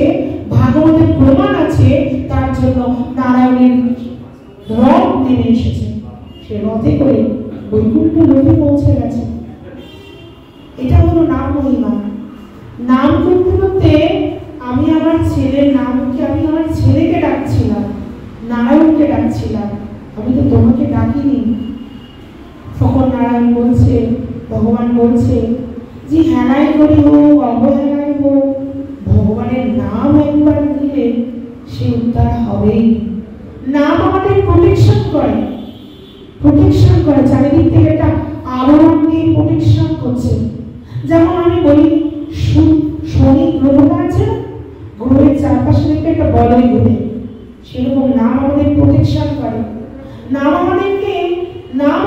ভাগবতের প্রমাণ আছে, তার জন্য নারায়ণের রথ নেমে এসেছে। সে রথে করে বৈকুণ্ঠ লোকে পৌঁছে গেছে। এটা হলো নাম মহিমা। নাম করতে করতে আমি আমার ছেলেকে ডাকছিলাম, নারায়ণকে ডাকছিলাম, আমি তো তোমাকে ডাকিনি। তখন নারায়ণ বলছে, ভগবান বলছে যে হেলাই করি হোক, অবহেলাই হোক, ভগবানের নাম একবার নিলে সে উদ্ধার হবেই। নাম আমাদের প্রোটেকশন করে, চারিদিক থেকে একটা আবরণ দিয়ে প্রোটেকশন করছে। যেমন আমি বলি, শনি গ্রহটা আছে, গ্রহের চারপাশে দেখবে একটা বলয় ঘুরে, সেরকম নাম আমাদের প্রোটেকশন করে। নাম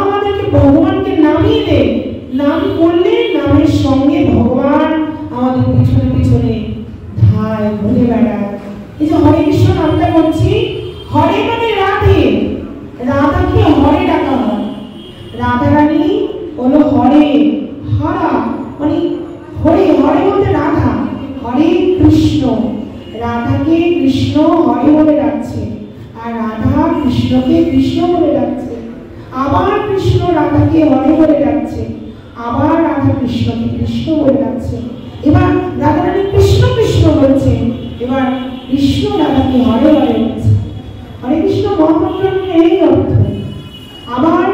আমাদেরকে ভগবানকে নামিয়ে দেয়। নাম করলে নামের সঙ্গে ভগবান আমাদের পিছনে পিছনে ধায় ঘুরে বেড়ায়। এই যে হরে কৃষ্ণ নামটা করছি, হরে মানে রাধে, রাধাকে হরে ডাকা হয়। রাধা রানী হলো হরে, হরা মানে হরে, হরে বলতে রাধা, হরে কৃষ্ণ, রাধাকে কৃষ্ণ হরে বলে ডাকছে, আর রাধা কৃষ্ণকে কৃষ্ণ বলে ডাকছে। আবার কৃষ্ণ রাধাকে হরে বলে ডাকছে, আবার রাধা কৃষ্ণকে কৃষ্ণ বলে ডাকছে। এবার রাধা রানী কৃষ্ণ কৃষ্ণ বলছে, এবার কৃষ্ণ রাধাকে হরে হরে বলছে। হরে কৃষ্ণ মহামন্ত্রের এই অর্থ। আবার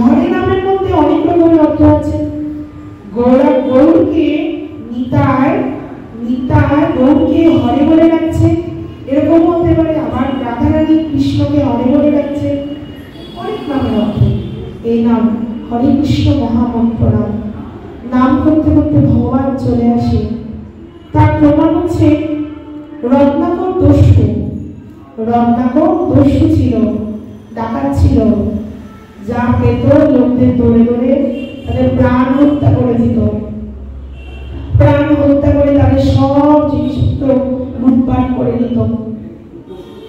হরে নামের মধ্যে অনেক রকমের অর্থ আছে। গৌরকে নিতাই, গৌরকে হরে বলে ডাকছে, এরকম হতে পারে। আবার রাধা রানী কৃষ্ণকে হরে বলে ডাকছে, অনেক নামের অর্থ। এই নাম হরে কৃষ্ণ মহামন্ত্র নাম। নাম করতে করতে ভগবান চলে আসে। তার প্রমাণ হচ্ছে রত্নাকর দস্যু ছিল, ডাকাত ছিল, যা পেত লোকদের দৌড়ে দৌড়ে তাদের প্রাণ হত্যা করে দিত। প্রাণ হত্যা করে তাদের সব জিনিসপত্র লুটপাট করে নিত।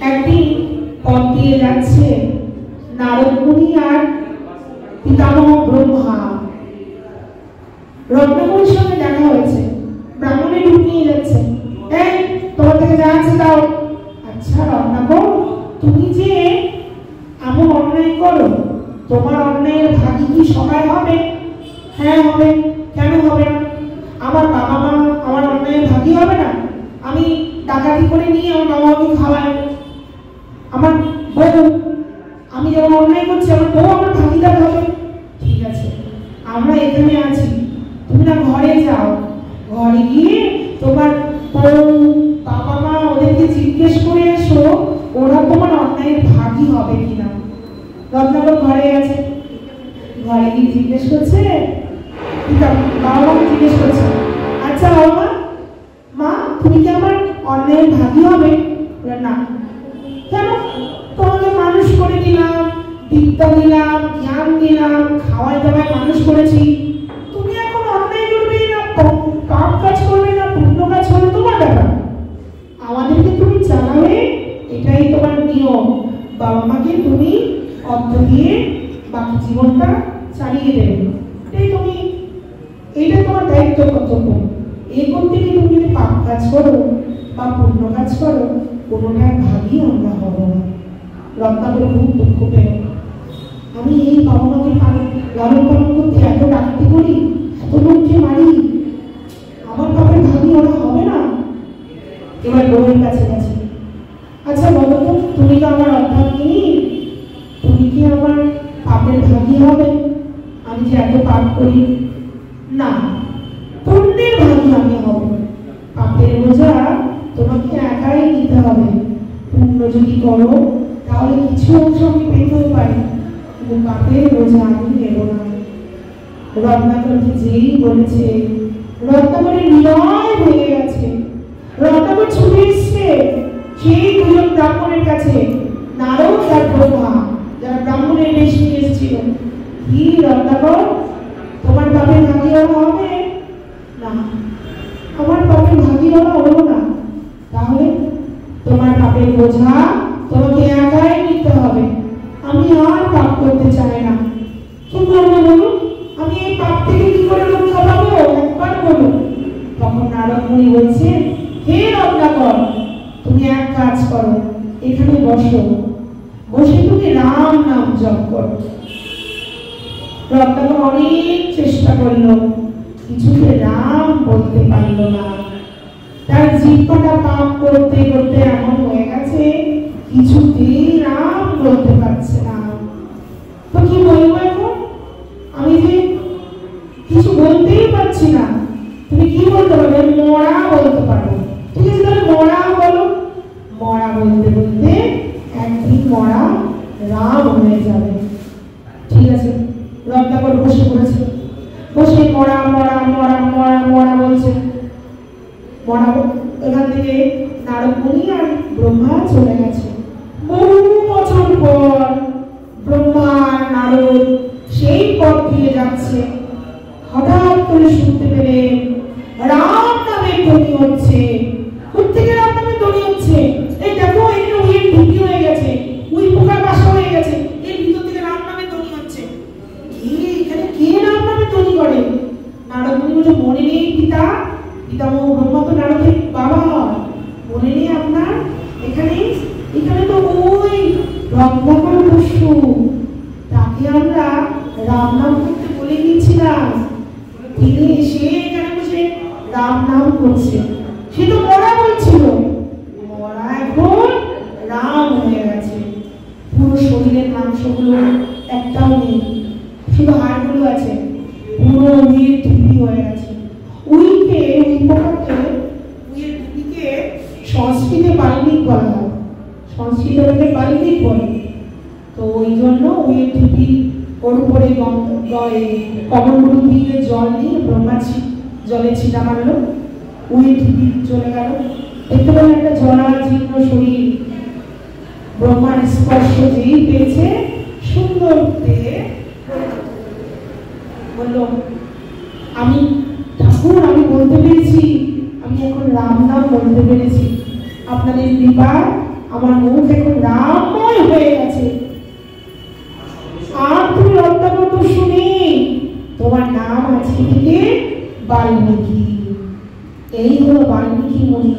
একদিন পথ দিয়ে যাচ্ছে নারদ মুনি আর পিতামহ ব্রহ্মা। রত্নাকরের সঙ্গে দেখা হয়েছে, ব্রাহ্মণে ঢুকিয়ে যাচ্ছে, এই তোমার থেকে যা আছে দাও। আচ্ছা রত্নাকর, তুমি যে এমন অন্যায় করো, তোমার অন্যায়ের ভাগী কি সবাই হবে? হ্যাঁ হবে। কেন হবে না? আমার বাবা মা আমার অন্যায়ের ভাগী হবে না? আমি ডাকাতি করে নিয়ে আমার বাবা মাকে খাওয়াই, আমার বউ, আমি যেমন অন্যায় করছি আমার বউ আমার ভাগিদার হবে। ঠিক আছে, আমরা এখানে আছি, তুমি না ঘরে যাও, ঘরে গিয়ে তোমার বউ বাবা মা ওদেরকে জিজ্ঞেস করে এসো, ওরা তোমার অন্যায়ের ভাগী হবে কিনা। রত্নাকর ঘরে আছে, ঘরে গিয়ে জিজ্ঞেস করছে, বাবা মাকে জিজ্ঞেস করছে, আচ্ছা বাবা মা, তুমি কি আমার অন্যায়ের ভাগী হবে? না। কেন? তোমাকে মানুষ করে দিলাম, বিদ্যা দিলাম, জ্ঞান দিলাম, খাওয়াই দাওয়ায় মানুষ করেছি, তুমি এখন অন্যায় করবে না, পাপ কাজ করবে না, পুণ্য কাজ করবে, তোমার ব্যাপার। আমাদেরকে তুমি জানাবে, এটাই তোমার নিয়ম। বাবা মাকে তুমি অর্থ দিয়ে বাকি জীবনটা চালিয়ে দেবে, এইটা তোমার দায়িত্ব, কর্তব্য। এই করতে গিয়ে তুমি যদি পাপ কাজ করো বা পুণ্য কাজ করো, কোনোটার ভাগই আমরা হবো না। রত্নাকর খুব দুঃখ পেল, আমি এই বাবা মাকে লালন পালন করতে এত ডাকতে করি, এত লোককে মারি, আমার পাপের ভাগই ওরা হবে না। এবার বউয়ের কাছে গেছে, আচ্ছা বলো তো, তুমি তো আমার অর্থাৎ তুমি কি আমার পাপের ভাগী হবে? আমি যে এত পাপ করি না, পুণ্যের ভাগী আমি হব। পাপের বোঝা তোমাকে একাই নিতে হবে। পুণ্য যদি করো তাহলে কিছু অংশ আমি পেতেও পারি, কিন্তু পাপের বোঝা আমি নেব না। রত্নাকরকে যেই বলেছে, রত্নাকরের হৃদয় ভেঙে গেছে। রত্নাকর ছুটে এসছে সেই দুজন ব্রাহ্মণের কাছে, নারদ আর ব্রহ্মা, যারা ব্রাহ্মণের বেশ নিয়ে এসেছিল। কি রত্নাকর, তোমার পাপের ভাগী হওয়া হবে না? আমার পাপের ভাগী হওয়া হলো না, তাহলে তোমার পাপের বোঝা তোমাকে একাই নিতে হবে। আমি আর পাপ করতে চাই না। কি করবো বলুন? আমি এই পাপ থেকে কি করে রক্ষা পাবো? একবার বলুন। তখন নারদ মুনি বলছে, হে রত্নাকর, তুমি এক কাজ করো, এখানে বসো, বসে তুমি রাম নাম জপ করো। রত্নাকর অনেক চেষ্টা করলো, কিছুতে রাম বলতে পারল না। তার জিহ্বাটা পাপ করতে করতে এমন হয়ে গেছে, কিছুতেই রাম বলতে পারছে না। তো কি বলবো এখন? আমি যে কিছু বলতেই পারছি না। তুমি কি বলতে পারবে? মরা বলতে পারো। ঠিক আছে, তাহলে মরা বলো। মরা বলতে বলতে একদিন মরা রাম হয়ে যাবে। ঠিক আছে, রত্নাকর বসে পড়েছে, বসে মরা মরা মরা মরা মরা বলছে। মরা এখান থেকে নারদ মুনি আর ব্রহ্মা চলে গেছে। বহু বছর পর ব্রহ্মা আর নারদ সেই পথ দিয়ে যাচ্ছে। হঠাৎ করে শুনতে পেলেন রাম নামের ধ্বনি হচ্ছে। কোত্থেকে রাম নামের ধ্বনি হচ্ছে? এই দেখো, এখানে উইয়ের ঢিপি হয়ে গেছে, উই পোকার বাসা হয়ে গেছে, এর ভিতর থেকে রাম নামের ধ্বনি হচ্ছে। এখানে কে রাম নামের ধ্বনি করে? নারদ মুনি বলছে, মনে নেই পিতা? পিতামহ ব্রহ্মা তো নারদের বাবা, মনে নেই আপনার? এখানে এখানে তো ওই রত্নাকর বসু, তাকে আমরা রাম নাম করতে বলে গিয়েছিলাম। তিনি এসে এখানে বসে রাম নাম করছে। সে তো মরা বলছিল, মরা এখন রাম হয়ে গেছে। পুরো শরীরের মাংসগুলো একটাও নেই, শুধু হাড়গুলো আছে। পুরো উইয়ের ঢিপি হয়ে গেছে। উইকে, উই পোকাকে, উইয়ের ঢিপিকে সংস্কৃতে বাল্মিক বলা হয়। সংস্কৃত থেকে বাল্মিক বলে। তো ওই জন্য উইয়ের ঢিপি ওর উপরে কমলগুলো দিয়ে জল নিয়ে ব্রহ্মা জলে ছিটা মারলো। উইয়ের ঢিপি চলে গেল। দেখতে পেলেন একটা জলা জীর্ণ শরীর। ব্রহ্মার স্পর্শ যেই পেয়েছে, সুন্দর বললো, আমি ঠাকুর, আমি বলতে পেরেছি, আমি এখন রাম নাম বলতে পেরেছি। আপনাদের কৃপায় আমার মুখ এখন রামময় হয়ে গেছে। আর তুমি রত্নাকর তো শুনি, তোমার নাম আজকে থেকে বাল্মীকি। এই হলো বাল্মীকি মুনি,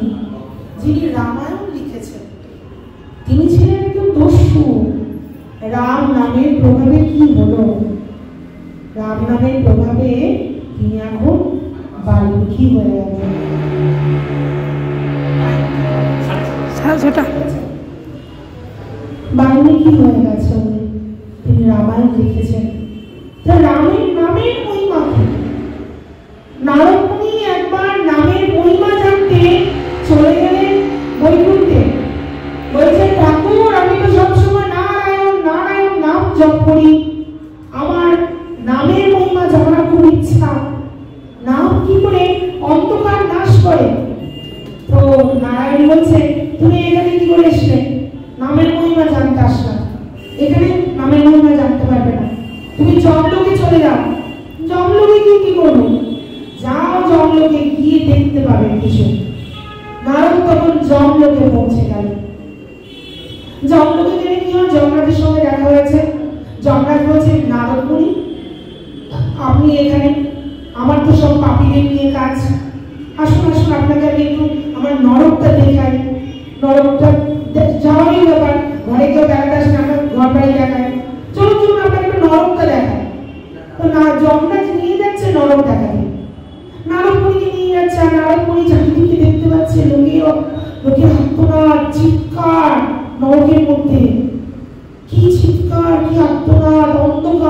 যিনি রামায়ণ লিখেছেন। তিনি ছিলেন একজন দস্যু। রাম নামের প্রভাবে কি হলো? রাম নামের প্রভাবে তিনি এখন বাল্মীকি হয়ে গেলেন। বাল্মীকি হয়ে গেছে, তিনি রামায়ণ লিখেছেন। রামের নামের মহিমা কি? নারদ মুনি একবার নামের মহিমা জানতে চলে গেলেন বৈকুণ্ঠে। বলছেন, ঠাকুর, আমি তো সবসময় নারায়ণ নারায়ণ নাম জপ করি, আমার নামের মহিমা জানার খুব ইচ্ছা। নাম কি করে অন্ধকার নাশ করে? তো নারায়ণ বলছে, তুমি এখানে কি করে এসলে? নামের মহিমা জানতে আসলা, এখানে নামের মহিমা জানতে পারবে না। তুমি জমলোকে চলে যাও। জমলোকে গিয়ে কি করবো? যাও, জমলোকে গিয়ে দেখতে পাবে কিছু। নারদ তখন জমলোকে পৌঁছে গেল। যমলোকে গেলে কি হয়? যমরাজের সঙ্গে দেখা হয়েছে। যমরাজ বলছে, নারদ মুনি, আপনি এখানে, আমার তো সব পাপীদের নিয়ে কাজ, আসুন আসুন, আপনাকে আমি একটু আমার নরকটা দেখাই। নরকটা যাওয়ারই ব্যাপার, ঘরে কেউ বেড়াতে আসেন, আমার ঘর বাড়ি দেখায়। চলুন চলুন, আপনাকে একটু নরকটা দেখায়। তো না, যমরাজ নিয়ে যাচ্ছে নরক দেখাতে। নারদ মুনিকে নিয়ে যাচ্ছে, আর নারদ মুনি চারিদিকে দেখতে পাচ্ছে লোকের আর্তনাদ, চিৎকার। নরকের মধ্যে কি চিৎকার, কি আর্তনাদ, অন্ধকার।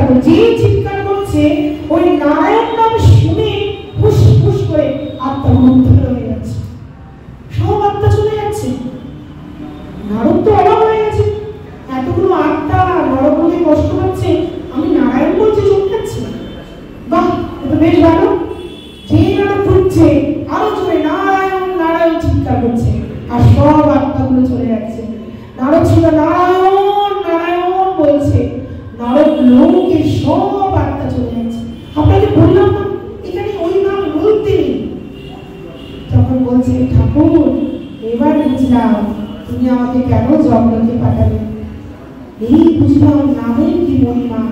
পারো। যে চিৎকার করছে ওই নারায়ণ নাম শুনে ফুস ফুস করে আত্মা মন্থর হয়ে যাচ্ছে, সব আত্মা চলে যাচ্ছে। নারদ তো অবাক হয়ে গেছে, এতগুলো আত্মা নরকলোকে কষ্ট পাচ্ছে, আমি নারায়ণ বলছি চলে যাচ্ছে। বাহ, এটা বেশ ভালো। যে নারদ ঢুকছে আরো জোরে নারায়ণ নারায়ণ চিৎকার করছে, আর সব আত্মাগুলো চলে যাচ্ছে। নারদ ছিল নারায়ণ নারায়ণ বলছে, নারদ লোকে সব আত্মা চলে যাচ্ছে। আপনাকে বললাম না এখানে ওই নাম বলতে নেই। তখন বলছে, ঠাকুর এবার বুঝলাম তুমি আমাকে কেন জগৎকে পাঠালে। এই বুঝলাম নামের কি মহিমা।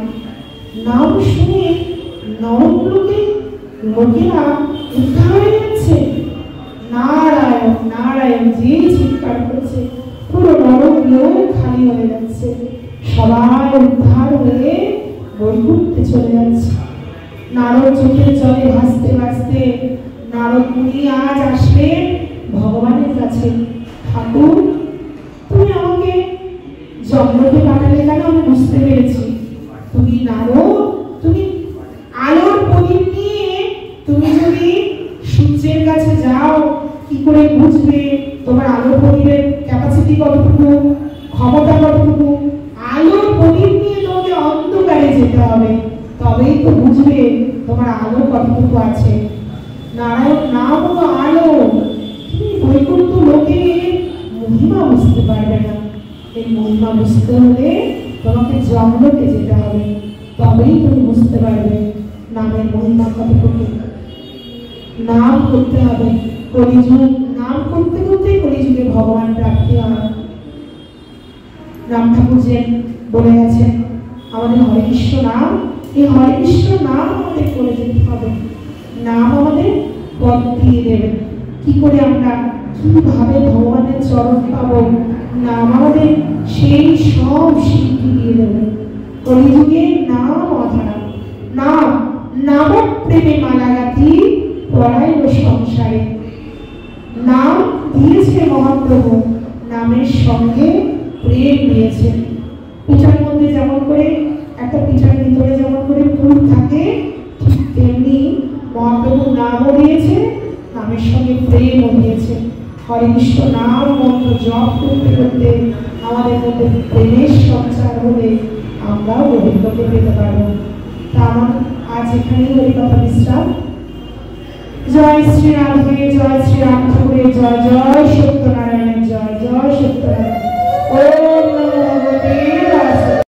নাম শুনে নরকলোকে লোকেরা উদ্ধার হয়ে যাচ্ছে। নারায়ণ নারায়ণ যে চিৎকার করছে, পুরো নরক লোক খালি হয়ে যাচ্ছে, সবাই উদ্ধার হয়ে বৈকুণ্ঠে চলে যাচ্ছে। নারদ চোখের জলে ভাসতে ভাসতে নারদ মুনি আজ আসলেন ভগবানের কাছে। ঠাকুর তুমি আমাকে জগৎকে পাঠালে কেন আমি বুঝতে পেরেছি। তুমি নারদ, তুমি আলোর প্রদীপ নিয়ে তুমি যদি সূর্যের কাছে যাও কি করে বুঝবে তোমার আলোর প্রদীপের ক্যাপাসিটি কতটুকু, ক্ষমতা কতটুকু। আলোর প্রদীপ নিয়ে তোমাকে অন্ধকারে যেতে হবে, তবেই তো বুঝবে তোমার আলো কতটুকু আছে। নারায়ণ নাম ও আলো, তুমি বৈকুণ্ঠ লোকে মহিমা বুঝতে পারবে না। এই মহিমা বুঝতে হলে তোমাকে জগৎকে যেতে হবে, তবেই তুমি বুঝতে পারবে নামের মহিমা কতটুকু। নাম করতে হবে, কলিযুগ নাম করতে করতে কলিযুগে ভগবান প্রাপ্তি হয়। রাম ঠাকুর যে বলে গেছেন আমাদের হরে কৃষ্ণ নাম, এই হরে কৃষ্ণ নাম আমাদের করে যেতে হবে। নাম আমাদের পথ দিয়ে দেবে। কি করে আমরা কিভাবে ভগবানের চরণ পাবো, নাম আমাদের সেই সব শিক্ষা দিয়ে দেবে। কলিযুগে নাম অধারা, নাম নাম প্রেমে মালাগাতি পড়াইল সংসারে। নাম দিয়েছে মহাপ্রভু, নামের সঙ্গে প্রেম দিয়েছেন। পিঠার মধ্যে যেমন করে একটা পিঠার ভিতরে যেমন করে ফুল থাকে, ঠিক তেমনি মহাপ্রভু নামও দিয়েছে, নামের সঙ্গে প্রেমও দিয়েছে। হরে কৃষ্ণ নাম মন্ত্র জপ করতে করতে আমাদের মধ্যে প্রেমের সঞ্চার হলে আমরাও অভিজ্ঞতা পেতে পারবো। তা আমার আজ এখানেই হরিকথা বিশ্রাম। জয় শ্রী রাধে, জয় শ্রী রাম ঠাকুরের জয়, জয় সত্যনারায়ণের জয়, জয় সত্যনারায়ণ। ওম নমো ভগবতে